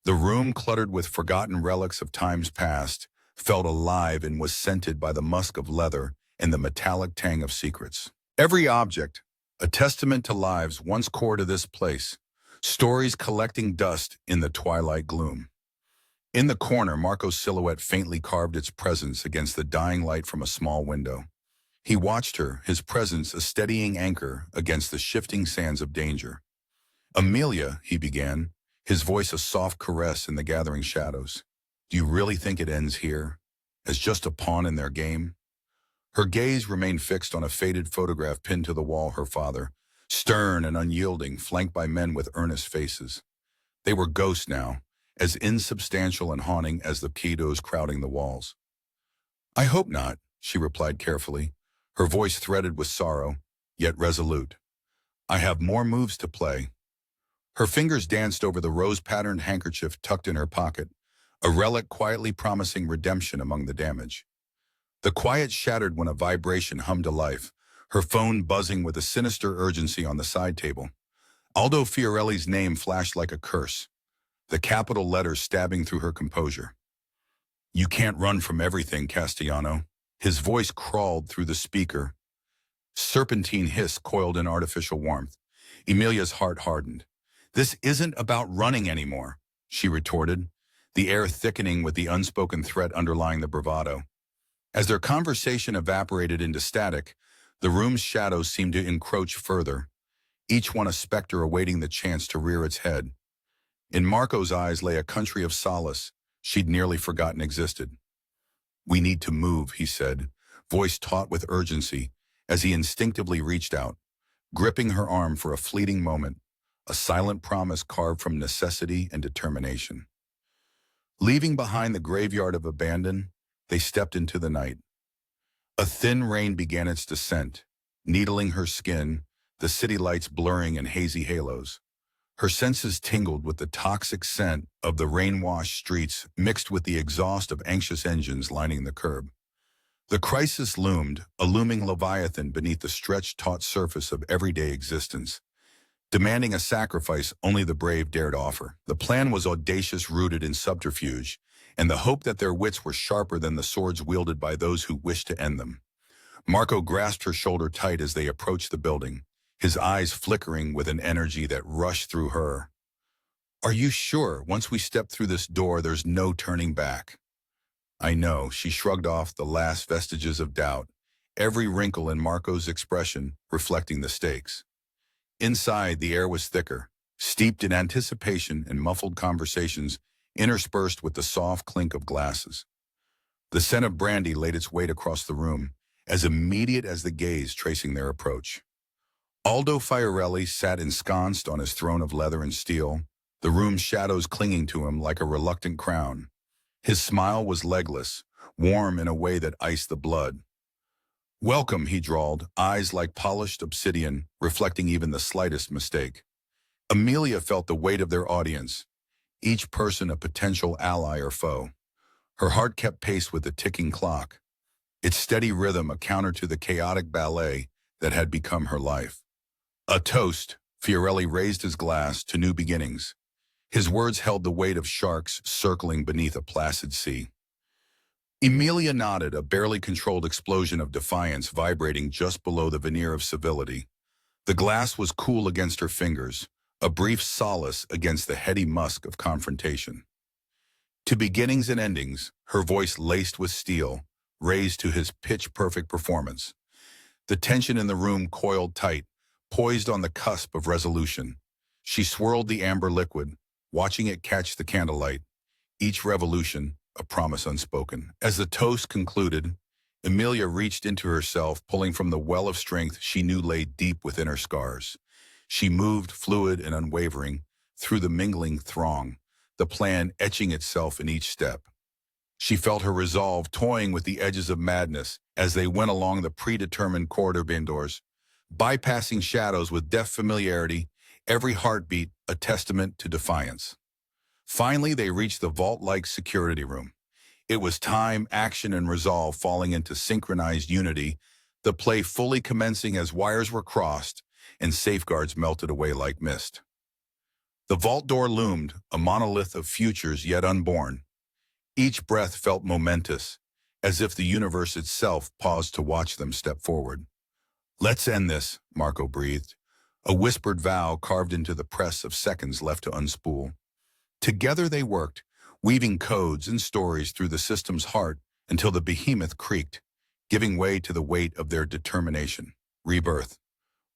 [SPEAKER 1] The room, cluttered with forgotten relics of times past, felt alive and was scented by the musk of leather and the metallic tang of secrets. Every object, a testament to lives once core to this place, stories collecting dust in the twilight gloom. In the corner, Marco's silhouette faintly carved its presence against the dying light from a small window. He watched her, his presence a steadying anchor against the shifting sands of danger. "Emilia," he began, his voice a soft caress in the gathering shadows. "Do you really think it ends here, as just a pawn in their game?" Her gaze remained fixed on a faded photograph pinned to the wall her father, stern and unyielding, flanked by men with earnest faces. They were ghosts now, as insubstantial and haunting as the pedos crowding the walls. "I hope not," she replied carefully, her voice threaded with sorrow, yet resolute. "I have more moves to play." Her fingers danced over the rose-patterned handkerchief tucked in her pocket, a relic quietly promising redemption among the damage. The quiet shattered when a vibration hummed to life, her phone buzzing with a sinister urgency on the side table. Aldo Fiorelli's name flashed like a curse, the capital letters stabbing through her composure. "You can't run from everything, Castellano." His voice crawled through the speaker. Serpentine hiss coiled in artificial warmth. Emilia's heart hardened. "This isn't about running anymore," she retorted, the air thickening with the unspoken threat underlying the bravado. As their conversation evaporated into static, the room's shadows seemed to encroach further, each one a specter awaiting the chance to rear its head. In Marco's eyes lay a country of solace she'd nearly forgotten existed. "We need to move," he said, voice taut with urgency, as he instinctively reached out, gripping her arm for a fleeting moment, a silent promise carved from necessity and determination. Leaving behind the graveyard of abandon, they stepped into the night. A thin rain began its descent, needling her skin, the city lights blurring in hazy halos. Her senses tingled with the toxic scent of the rain-washed streets mixed with the exhaust of anxious engines lining the curb. The crisis loomed, a looming leviathan beneath the stretched taut surface of everyday existence, demanding a sacrifice only the brave dared offer. The plan was audacious, rooted in subterfuge, and the hope that their wits were sharper than the swords wielded by those who wished to end them. Marco grasped her shoulder tight as they approached the building, his eyes flickering with an energy that rushed through her. "Are you sure once we step through this door there's no turning back?" "I know," she shrugged off the last vestiges of doubt, every wrinkle in Marco's expression reflecting the stakes. Inside, the air was thicker, steeped in anticipation and muffled conversations interspersed with the soft clink of glasses. The scent of brandy laid its weight across the room, as immediate as the gaze tracing their approach. Aldo Fiorelli sat ensconced on his throne of leather and steel, the room's shadows clinging to him like a reluctant crown. His smile was legless, warm in a way that iced the blood. "Welcome," he drawled, eyes like polished obsidian, reflecting even the slightest mistake. Amelia felt the weight of their audience, each person a potential ally or foe. Her heart kept pace with the ticking clock, its steady rhythm a counter to the chaotic ballet that had become her life. "A toast," Fiorelli raised his glass, "to new beginnings." His words held the weight of sharks circling beneath a placid sea. Emilia nodded, a barely controlled explosion of defiance vibrating just below the veneer of civility. The glass was cool against her fingers, a brief solace against the heady musk of confrontation. "To beginnings and endings," her voice laced with steel, raised to his pitch-perfect performance. The tension in the room coiled tight, poised on the cusp of resolution. She swirled the amber liquid, watching it catch the candlelight, each revolution a promise unspoken. As the toast concluded, Emilia reached into herself, pulling from the well of strength she knew lay deep within her scars. She moved, fluid and unwavering, through the mingling throng, the plan etching itself in each step. She felt her resolve toying with the edges of madness as they went along the predetermined corridors, bypassing shadows with deft familiarity, every heartbeat a testament to defiance. Finally, they reached the vault-like security room. It was time, action, and resolve falling into synchronized unity, the play fully commencing as wires were crossed and safeguards melted away like mist. The vault door loomed, a monolith of futures yet unborn. Each breath felt momentous, as if the universe itself paused to watch them step forward. "Let's end this," Marco breathed, a whispered vow carved into the press of seconds left to unspool. Together they worked, weaving codes and stories through the system's heart until the behemoth creaked, giving way to the weight of their determination. Rebirth,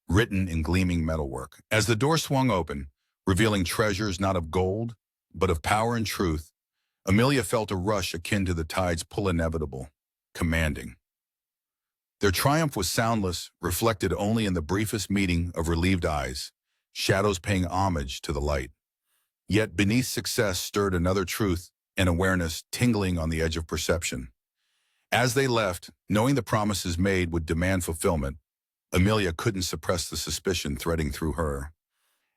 [SPEAKER 1] written in gleaming metalwork. As the door swung open, revealing treasures not of gold, but of power and truth, Amelia felt a rush akin to the tide's pull inevitable, commanding. Their triumph was soundless, reflected only in the briefest meeting of relieved eyes, shadows paying homage to the light. Yet beneath success stirred another truth, an awareness tingling on the edge of perception. As they left, knowing the promises made would demand fulfillment, Amelia couldn't suppress the suspicion threading through her.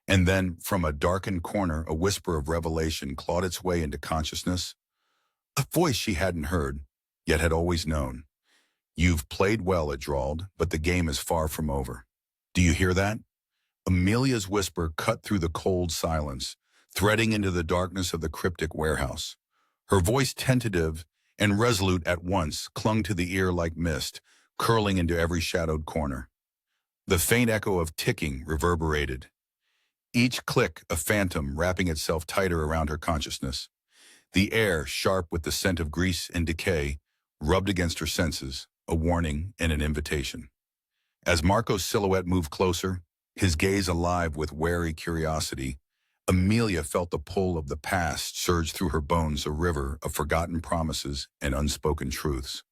[SPEAKER 1] And then, from a darkened corner, a whisper of revelation clawed its way into consciousness. A voice she hadn't heard, yet had always known. "You've played well," it drawled, "but the game is far from over. Do you hear that?" Amelia's whisper cut through the cold silence, threading into the darkness of the cryptic warehouse. Her voice, tentative and resolute at once, clung to the ear like mist, curling into every shadowed corner. The faint echo of ticking reverberated, each click a phantom wrapping itself tighter around her consciousness. The air, sharp with the scent of grease and decay, rubbed against her senses, a warning and an invitation. As Marco's silhouette moved closer, his gaze alive with wary curiosity, Amelia felt the pull of the past surge through her bones, a river of forgotten promises and unspoken truths.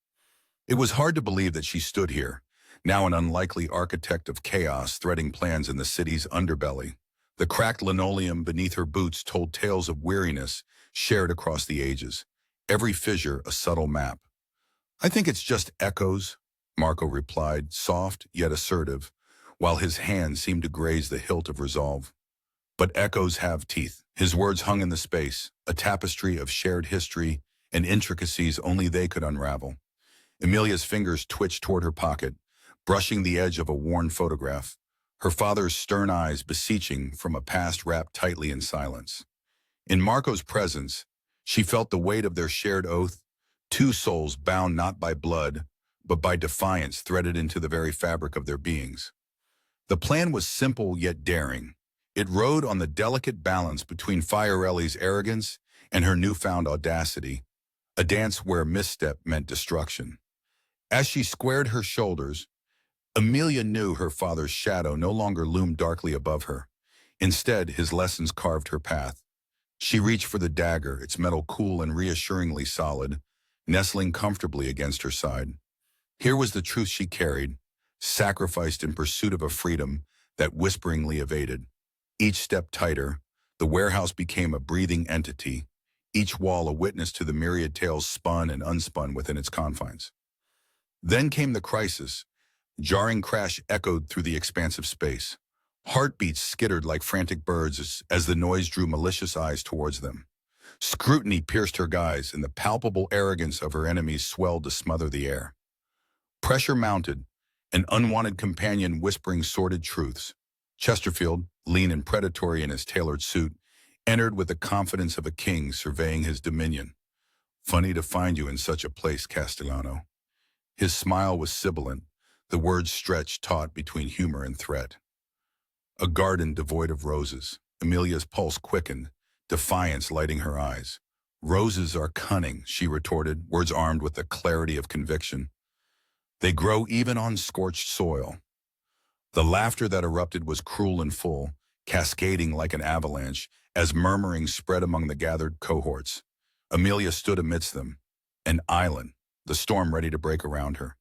[SPEAKER 1] It was hard to believe that she stood here, now an unlikely architect of chaos threading plans in the city's underbelly. The cracked linoleum beneath her boots told tales of weariness shared across the ages, every fissure a subtle map. "I think it's just echoes," Marco replied, soft yet assertive, while his hand seemed to graze the hilt of resolve. "But echoes have teeth." His words hung in the space, a tapestry of shared history and intricacies only they could unravel. Amelia's fingers twitched toward her pocket, brushing the edge of a worn photograph, her father's stern eyes beseeching from a past wrapped tightly in silence. In Marco's presence, she felt the weight of their shared oath, two souls bound not by blood, but by defiance threaded into the very fabric of their beings. The plan was simple yet daring. It rode on the delicate balance between Fiorelli's arrogance and her newfound audacity, a dance where misstep meant destruction. As she squared her shoulders, Amelia knew her father's shadow no longer loomed darkly above her. Instead, his lessons carved her path. She reached for the dagger, its metal cool and reassuringly solid, nestling comfortably against her side. Here was the truth she carried, sacrificed in pursuit of a freedom that whisperingly evaded. Each step tighter, the warehouse became a breathing entity, each wall a witness to the myriad tales spun and unspun within its confines. Then came the crisis. Jarring crash echoed through the expansive space. Heartbeats skittered like frantic birds as the noise drew malicious eyes towards them. Scrutiny pierced her guise, and the palpable arrogance of her enemies swelled to smother the air. Pressure mounted, an unwanted companion whispering sordid truths. Chesterfield, lean and predatory in his tailored suit, entered with the confidence of a king surveying his dominion. "Funny to find you in such a place, Castellano." His smile was sibilant, the words stretched taut between humor and threat. A garden devoid of roses. Amelia's pulse quickened, defiance lighting her eyes. "Roses are cunning," she retorted, words armed with the clarity of conviction. "They grow even on scorched soil." The laughter that erupted was cruel and full, cascading like an avalanche, as murmuring spread among the gathered cohorts. Amelia stood amidst them, an island, the storm ready to break around her.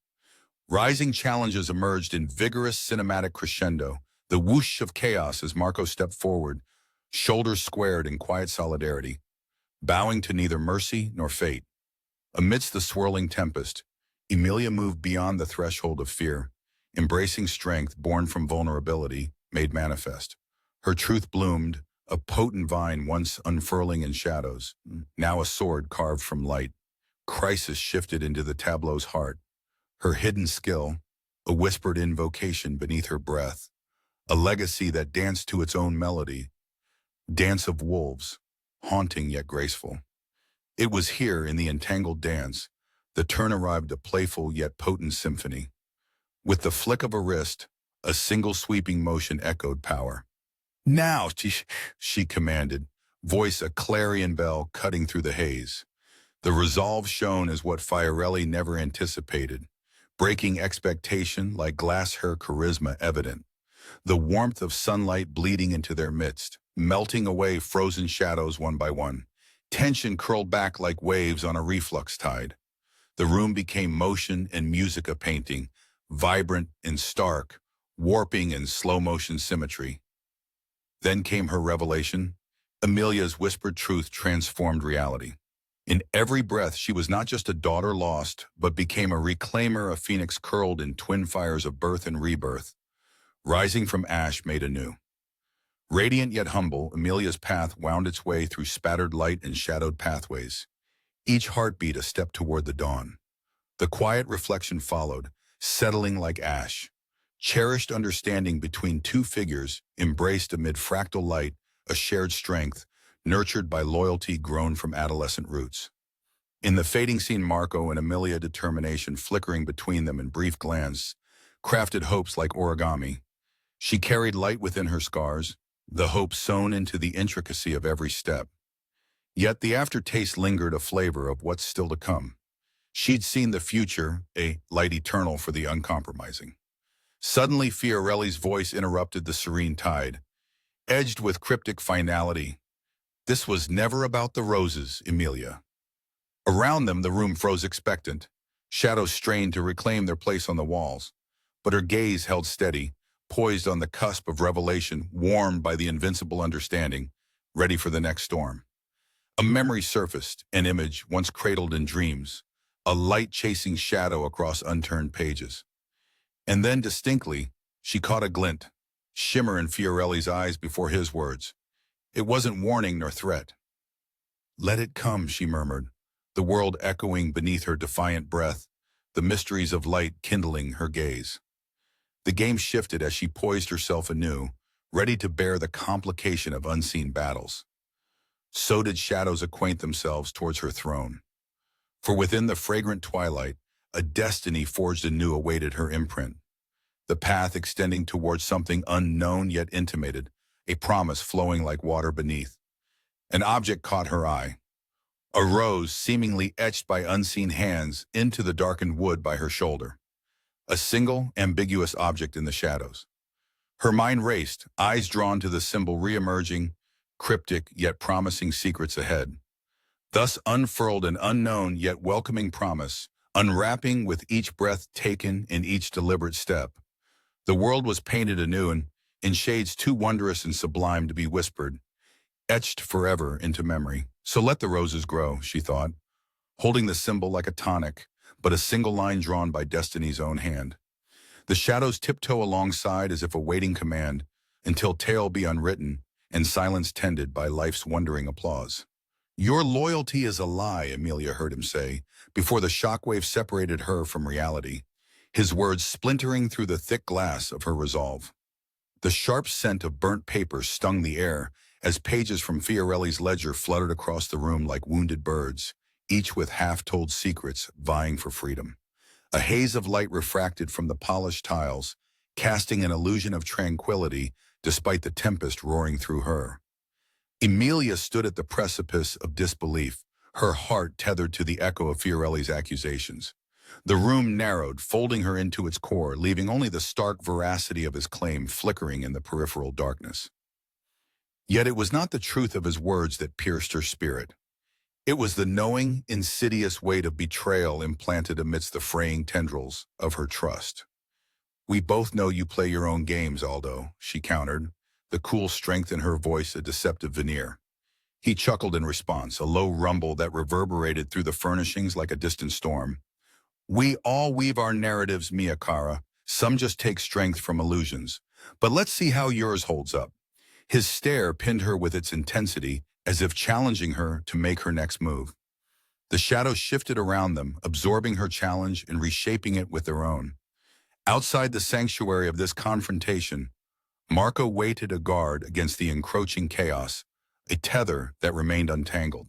[SPEAKER 1] Rising challenges emerged in vigorous cinematic crescendo, the whoosh of chaos as Marco stepped forward, shoulders squared in quiet solidarity, bowing to neither mercy nor fate. Amidst the swirling tempest, Emilia moved beyond the threshold of fear, embracing strength born from vulnerability, made manifest. Her truth bloomed, a potent vine once unfurling in shadows, now a sword carved from light. Crisis shifted into the tableau's heart. Her hidden skill, a whispered invocation beneath her breath, a legacy that danced to its own melody, dance of wolves, haunting yet graceful. It was here in the entangled dance, the turn arrived a playful yet potent symphony. With the flick of a wrist, a single sweeping motion echoed power. "Now," she commanded, voice a clarion bell cutting through the haze. The resolve shone as what Fiorelli never anticipated, breaking expectation like glass hair charisma evident. The warmth of sunlight bleeding into their midst, melting away frozen shadows one by one. Tension curled back like waves on a reflux tide. The room became motion and music a painting, vibrant and stark, warping in slow-motion symmetry. Then came her revelation. Amelia's whispered truth transformed reality. In every breath, she was not just a daughter lost, but became a reclaimer, a phoenix curled in twin fires of birth and rebirth, rising from ash made anew. Radiant yet humble, Amelia's path wound its way through spattered light and shadowed pathways, each heartbeat a step toward the dawn. The quiet reflection followed, settling like ash. Cherished understanding between two figures, embraced amid fractal light, a shared strength, nurtured by loyalty grown from adolescent roots. In the fading scene, Marco and Amelia, determination flickering between them in brief glance, crafted hopes like origami. She carried light within her scars, the hope sewn into the intricacy of every step. Yet the aftertaste lingered, a flavor of what's still to come. She'd seen the future, a light eternal for the uncompromising. Suddenly, Fiorelli's voice interrupted the serene tide, edged with cryptic finality. "This was never about the roses, Emilia." Around them, the room froze expectant. Shadows strained to reclaim their place on the walls. But her gaze held steady, poised on the cusp of revelation, warmed by the invincible understanding, ready for the next storm. A memory surfaced, an image once cradled in dreams, a light chasing shadow across unturned pages. And then distinctly, she caught a glint, shimmer in Fiorelli's eyes before his words. It wasn't warning nor threat. "Let it come," she murmured, the world echoing beneath her defiant breath. the mysteries of light kindling her gaze. The game shifted as she poised herself anew, ready to bear the complication of unseen battles. So did shadows acquaint themselves towards her throne. For within the fragrant twilight, a destiny forged anew awaited her imprint, the path extending towards something unknown yet intimated, a promise flowing like water beneath. An object caught her eye, a rose seemingly etched by unseen hands into the darkened wood by her shoulder. A single, ambiguous object in the shadows. Her mind raced, eyes drawn to the symbol re-emerging, cryptic yet promising secrets ahead. Thus unfurled an unknown yet welcoming promise, unwrapping with each breath taken in each deliberate step. The world was painted anew and in shades too wondrous and sublime to be whispered, etched forever into memory. So let the roses grow, she thought, holding the symbol like a tonic, but a single line drawn by destiny's own hand. The shadows tiptoe alongside as if awaiting command, until tale be unwritten and silence tended by life's wondering applause. Your loyalty is a lie, Amelia heard him say, before the shockwave separated her from reality, his words splintering through the thick glass of her resolve. The sharp scent of burnt paper stung the air as pages from Fiorelli's ledger fluttered across the room like wounded birds, each with half-told secrets vying for freedom. A haze of light refracted from the polished tiles, casting an illusion of tranquility despite the tempest roaring through her. Emilia stood at the precipice of disbelief, her heart tethered to the echo of Fiorelli's accusations. The room narrowed, folding her into its core, leaving only the stark veracity of his claim flickering in the peripheral darkness. Yet it was not the truth of his words that pierced her spirit. It was the knowing, insidious weight of betrayal implanted amidst the fraying tendrils of her trust. We both know you play your own games, Aldo, she countered, the cool strength in her voice a deceptive veneer. He chuckled in response, a low rumble that reverberated through the furnishings like a distant storm. We all weave our narratives, mia cara. Some just take strength from illusions. But let's see how yours holds up. His stare pinned her with its intensity, as if challenging her to make her next move. The shadows shifted around them, absorbing her challenge and reshaping it with their own. Outside the sanctuary of this confrontation, Marco waited a guard against the encroaching chaos, a tether that remained untangled.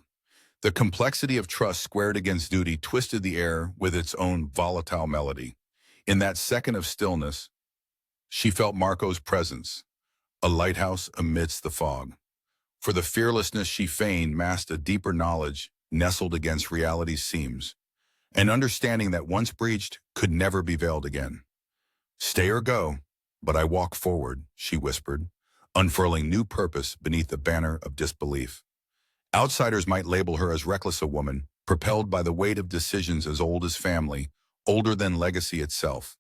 [SPEAKER 1] The complexity of trust squared against duty twisted the air with its own volatile melody. In that second of stillness, she felt Marco's presence, a lighthouse amidst the fog. For the fearlessness she feigned masked a deeper knowledge nestled against reality's seams, an understanding that once breached could never be veiled again. Stay or go, but I walk forward, she whispered, unfurling new purpose beneath the banner of disbelief. Outsiders might label her as reckless a woman, propelled by the weight of decisions as old as family, older than legacy itself.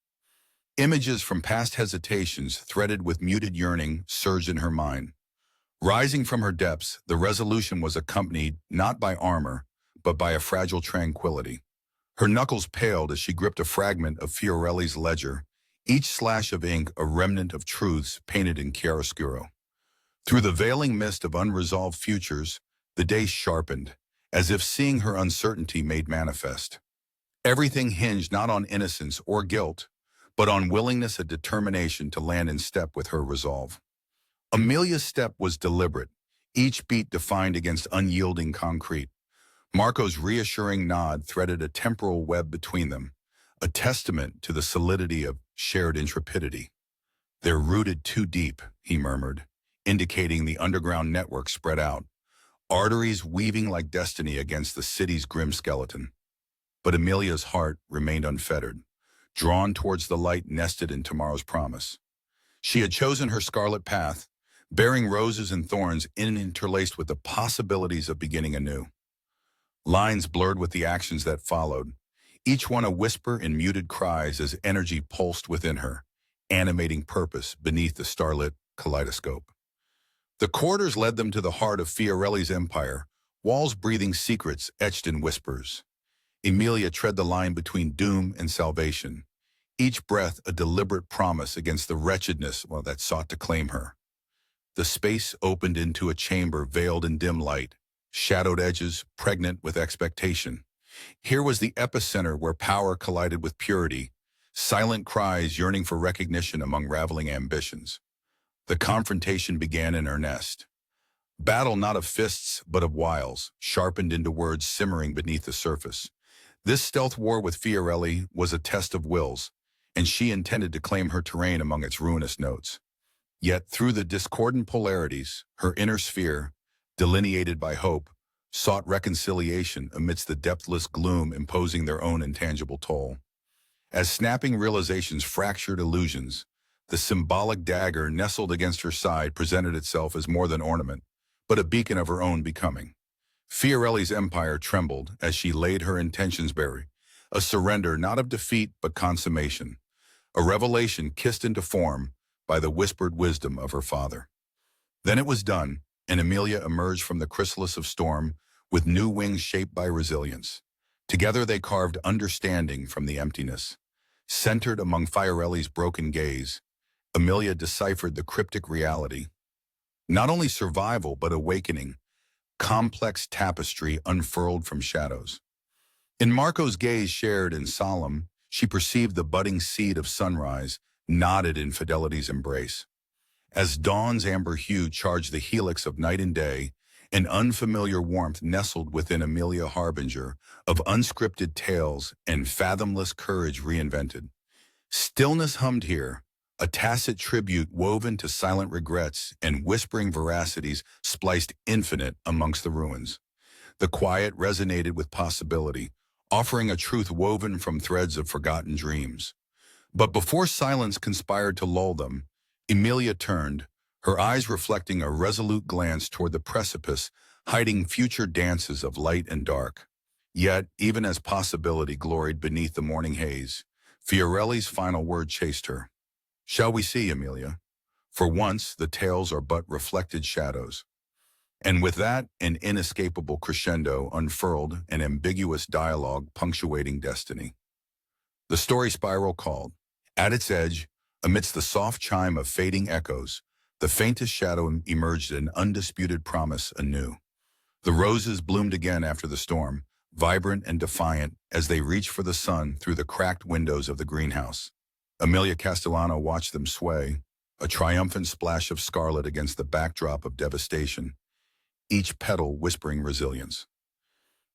[SPEAKER 1] Images from past hesitations, threaded with muted yearning, surged in her mind. Rising from her depths, the resolution was accompanied not by armor, but by a fragile tranquility. Her knuckles paled as she gripped a fragment of Fiorelli's ledger, each slash of ink a remnant of truths painted in chiaroscuro. Through the veiling mist of unresolved futures, the day sharpened, as if seeing her uncertainty made manifest. Everything hinged not on innocence or guilt, but on willingness and determination to land in step with her resolve. Amelia's step was deliberate, each beat defined against unyielding concrete. Marco's reassuring nod threaded a temporal web between them, a testament to the solidity of shared intrepidity. They're rooted too deep, he murmured, indicating the underground network spread out, arteries weaving like destiny against the city's grim skeleton. But Amelia's heart remained unfettered, drawn towards the light nested in tomorrow's promise. She had chosen her scarlet path, bearing roses and thorns interlaced with the possibilities of beginning anew. Lines blurred with the actions that followed, each one a whisper in muted cries as energy pulsed within her, animating purpose beneath the starlit kaleidoscope. The corridors led them to the heart of Fiorelli's empire, walls breathing secrets etched in whispers. Emilia tread the line between doom and salvation, each breath a deliberate promise against the wretchedness that sought to claim her. The space opened into a chamber veiled in dim light, shadowed edges pregnant with expectation. Here was the epicenter where power collided with purity, silent cries yearning for recognition among raveling ambitions. The confrontation began in earnest. Battle not of fists, but of wiles, sharpened into words simmering beneath the surface. This stealth war with Fiorelli was a test of wills, and she intended to claim her terrain among its ruinous notes. Yet through the discordant polarities, her inner sphere, delineated by hope, sought reconciliation amidst the depthless gloom imposing their own intangible toll. As snapping realizations fractured illusions, the symbolic dagger nestled against her side presented itself as more than ornament, but a beacon of her own becoming. Fiorelli's empire trembled as she laid her intentions bare, a surrender not of defeat but consummation, a revelation kissed into form by the whispered wisdom of her father. Then it was done, and Emilia emerged from the chrysalis of storm with new wings shaped by resilience. Together they carved understanding from the emptiness. Centered among Fiorelli's broken gaze, Emilia deciphered the cryptic reality. Not only survival, but awakening, complex tapestry unfurled from shadows. In Marco's gaze shared and solemn, she perceived the budding seed of sunrise, knotted in fidelity's embrace. As dawn's amber hue charged the helix of night and day, an unfamiliar warmth nestled within Emilia, harbinger of unscripted tales and fathomless courage reinvented. Stillness hummed here, a tacit tribute woven to silent regrets and whispering veracities spliced infinite amongst the ruins. The quiet resonated with possibility, offering a truth woven from threads of forgotten dreams. But before silence conspired to lull them, Emilia turned, her eyes reflecting a resolute glance toward the precipice, hiding future dances of light and dark. Yet, even as possibility gloried beneath the morning haze, Fiorelli's final word chased her. "Shall we see, Emilia? For once, the tales are but reflected shadows." And with that, an inescapable crescendo unfurled, an ambiguous dialogue punctuating destiny. The story spiral called. At its edge, amidst the soft chime of fading echoes, the faintest shadow emerged an undisputed promise anew. The roses bloomed again after the storm, vibrant and defiant as they reached for the sun through the cracked windows of the greenhouse. Emilia Castellano watched them sway, a triumphant splash of scarlet against the backdrop of devastation, each petal whispering resilience.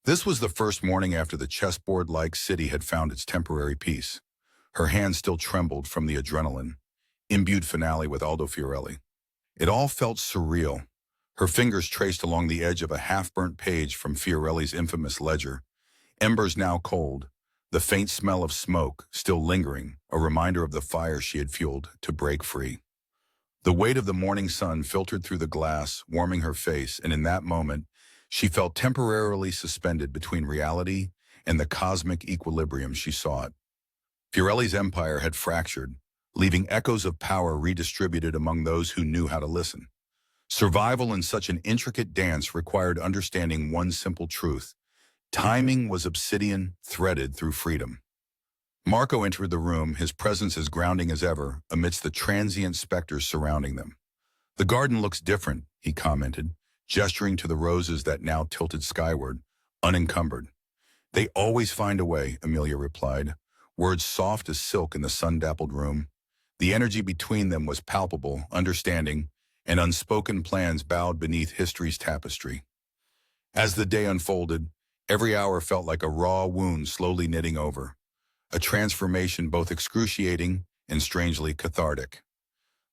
[SPEAKER 1] This was the first morning after the chessboard-like city had found its temporary peace. Her hands still trembled from the adrenaline, imbued finale with Aldo Fiorelli. It all felt surreal. Her fingers traced along the edge of a half-burnt page from Fiorelli's infamous ledger, embers now cold, the faint smell of smoke still lingering, a reminder of the fire she had fueled to break free. The weight of the morning sun filtered through the glass, warming her face, and in that moment, she felt temporarily suspended between reality and the cosmic equilibrium she sought. Fiorelli's empire had fractured, leaving echoes of power redistributed among those who knew how to listen. Survival in such an intricate dance required understanding one simple truth. Timing was obsidian threaded through freedom. Marco entered the room, his presence as grounding as ever, amidst the transient specters surrounding them. "The garden looks different," he commented, gesturing to the roses that now tilted skyward, unencumbered. "They always find a way," Emilia replied, words soft as silk in the sun-dappled room. The energy between them was palpable, understanding, and unspoken plans bowed beneath history's tapestry. As the day unfolded, every hour felt like a raw wound slowly knitting over, a transformation both excruciating and strangely cathartic.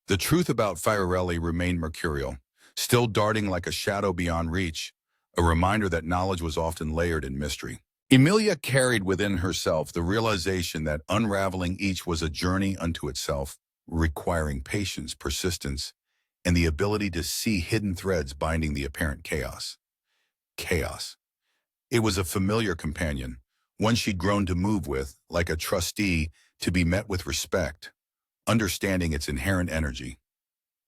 [SPEAKER 1] The truth about Fiorelli remained mercurial, still darting like a shadow beyond reach, a reminder that knowledge was often layered in mystery. Emilia carried within herself the realization that unraveling each was a journey unto itself, requiring patience, persistence, and the ability to see hidden threads binding the apparent chaos. Chaos. It was a familiar companion, one she'd grown to move with, like a trustee, to be met with respect, understanding its inherent energy.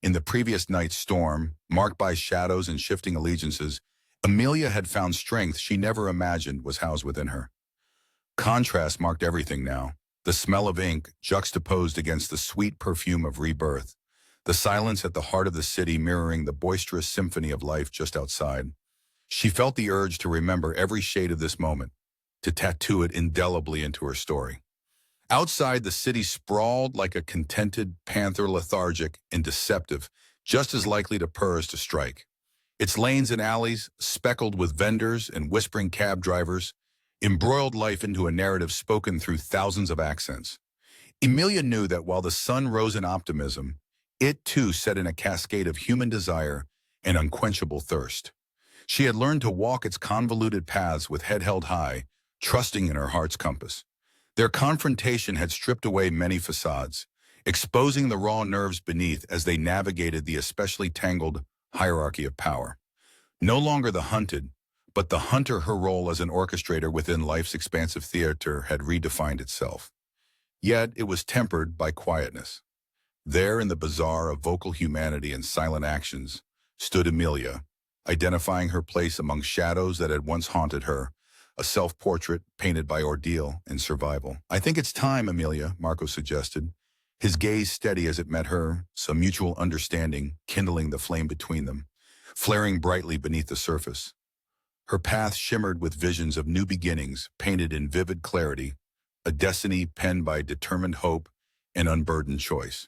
[SPEAKER 1] In the previous night's storm, marked by shadows and shifting allegiances, Emilia had found strength she never imagined was housed within her. Contrast marked everything now, the smell of ink juxtaposed against the sweet perfume of rebirth, the silence at the heart of the city mirroring the boisterous symphony of life just outside. She felt the urge to remember every shade of this moment, to tattoo it indelibly into her story. Outside, the city sprawled like a contented panther, lethargic and deceptive, just as likely to purr as to strike. Its lanes and alleys, speckled with vendors and whispering cab drivers, embroiled life into a narrative spoken through thousands of accents. Emilia knew that while the sun rose in optimism, it too set in a cascade of human desire and unquenchable thirst. She had learned to walk its convoluted paths with head held high, trusting in her heart's compass. Their confrontation had stripped away many facades, exposing the raw nerves beneath as they navigated the especially tangled hierarchy of power. No longer the hunted, but the hunter. Her role as an orchestrator within life's expansive theater had redefined itself. Yet it was tempered by quietness. There in the bazaar of vocal humanity and silent actions stood Emilia, identifying her place among shadows that had once haunted her, a self-portrait painted by ordeal and survival. "I think it's time, Emilia," Marco suggested, his gaze steady as it met her, some mutual understanding kindling the flame between them, flaring brightly beneath the surface. Her path shimmered with visions of new beginnings painted in vivid clarity, a destiny penned by determined hope and unburdened choice.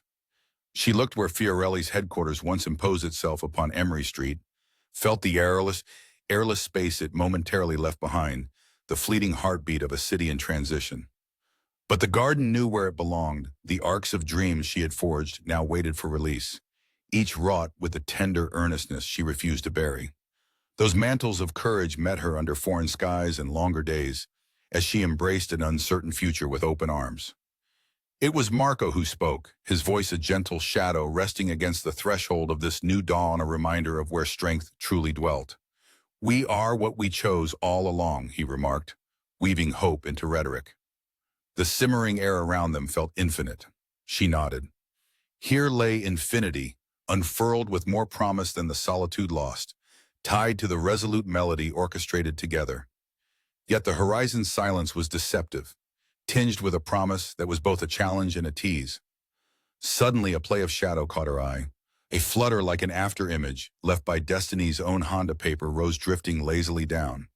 [SPEAKER 1] She looked where Fiorelli's headquarters once imposed itself upon Emery Street, felt the airless space it momentarily left behind, the fleeting heartbeat of a city in transition. But the garden knew where it belonged. The arcs of dreams she had forged now waited for release, each wrought with the tender earnestness she refused to bury. Those mantles of courage met her under foreign skies and longer days, as she embraced an uncertain future with open arms. It was Marco who spoke, his voice a gentle shadow resting against the threshold of this new dawn, a reminder of where strength truly dwelt. "We are what we chose all along," he remarked, weaving hope into rhetoric. The simmering air around them felt infinite. She nodded. Here lay infinity, unfurled with more promise than the solitude lost, tied to the resolute melody orchestrated together. Yet the horizon's silence was deceptive, tinged with a promise that was both a challenge and a tease. Suddenly a play of shadow caught her eye. A flutter like an after-image, left by destiny's own Honda paper, rose drifting lazily down.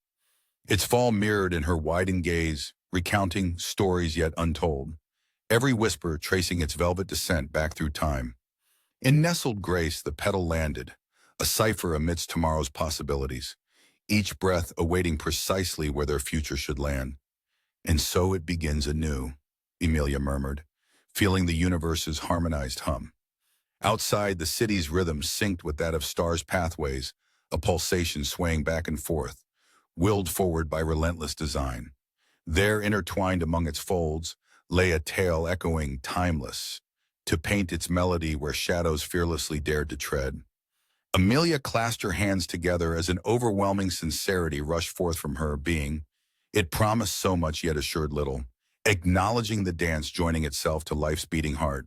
[SPEAKER 1] Its fall mirrored in her widened gaze, recounting stories yet untold, every whisper tracing its velvet descent back through time. In nestled grace the petal landed, a cipher amidst tomorrow's possibilities, each breath awaiting precisely where their future should land. "And so it begins anew," Emilia murmured, feeling the universe's harmonized hum. Outside, the city's rhythm synced with that of stars' pathways, a pulsation swaying back and forth, willed forward by relentless design. There, intertwined among its folds, lay a tale echoing timeless, to paint its melody where shadows fearlessly dared to tread. Emilia clasped her hands together as an overwhelming sincerity rushed forth from her being. It promised so much yet assured little, acknowledging the dance joining itself to life's beating heart.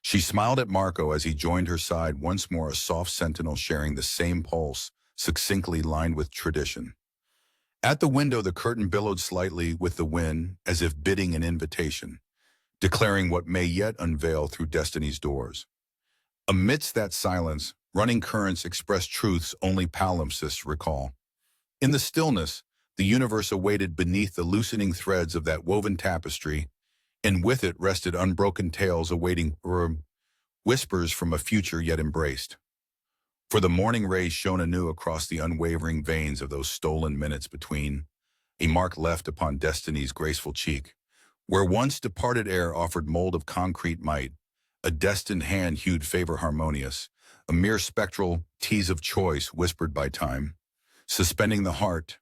[SPEAKER 1] She smiled at Marco as he joined her side once more, a soft sentinel sharing the same pulse, succinctly lined with tradition. At the window, the curtain billowed slightly with the wind, as if bidding an invitation, declaring what may yet unveil through destiny's doors. Amidst that silence, running currents expressed truths only palimpsests recall. In the stillness, the universe awaited beneath the loosening threads of that woven tapestry, and with it rested unbroken tales awaiting whispers from a future yet embraced. For the morning rays shone anew across the unwavering veins of those stolen minutes between, a mark left upon destiny's graceful cheek. Where once departed air offered mold of concrete might, a destined hand hewed favor harmonious, a mere spectral tease of choice whispered by time. Suspending the heart,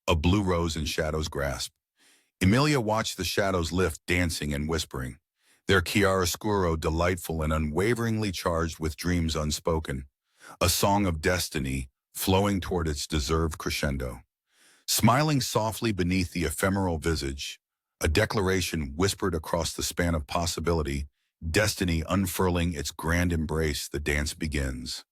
[SPEAKER 1] a blue rose in shadow's grasp. Emilia watched the shadows lift, dancing and whispering, their chiaroscuro delightful and unwaveringly charged with dreams unspoken, a song of destiny flowing toward its deserved crescendo. Smiling softly beneath the ephemeral visage, a declaration whispered across the span of possibility, destiny unfurling its grand embrace, the dance begins.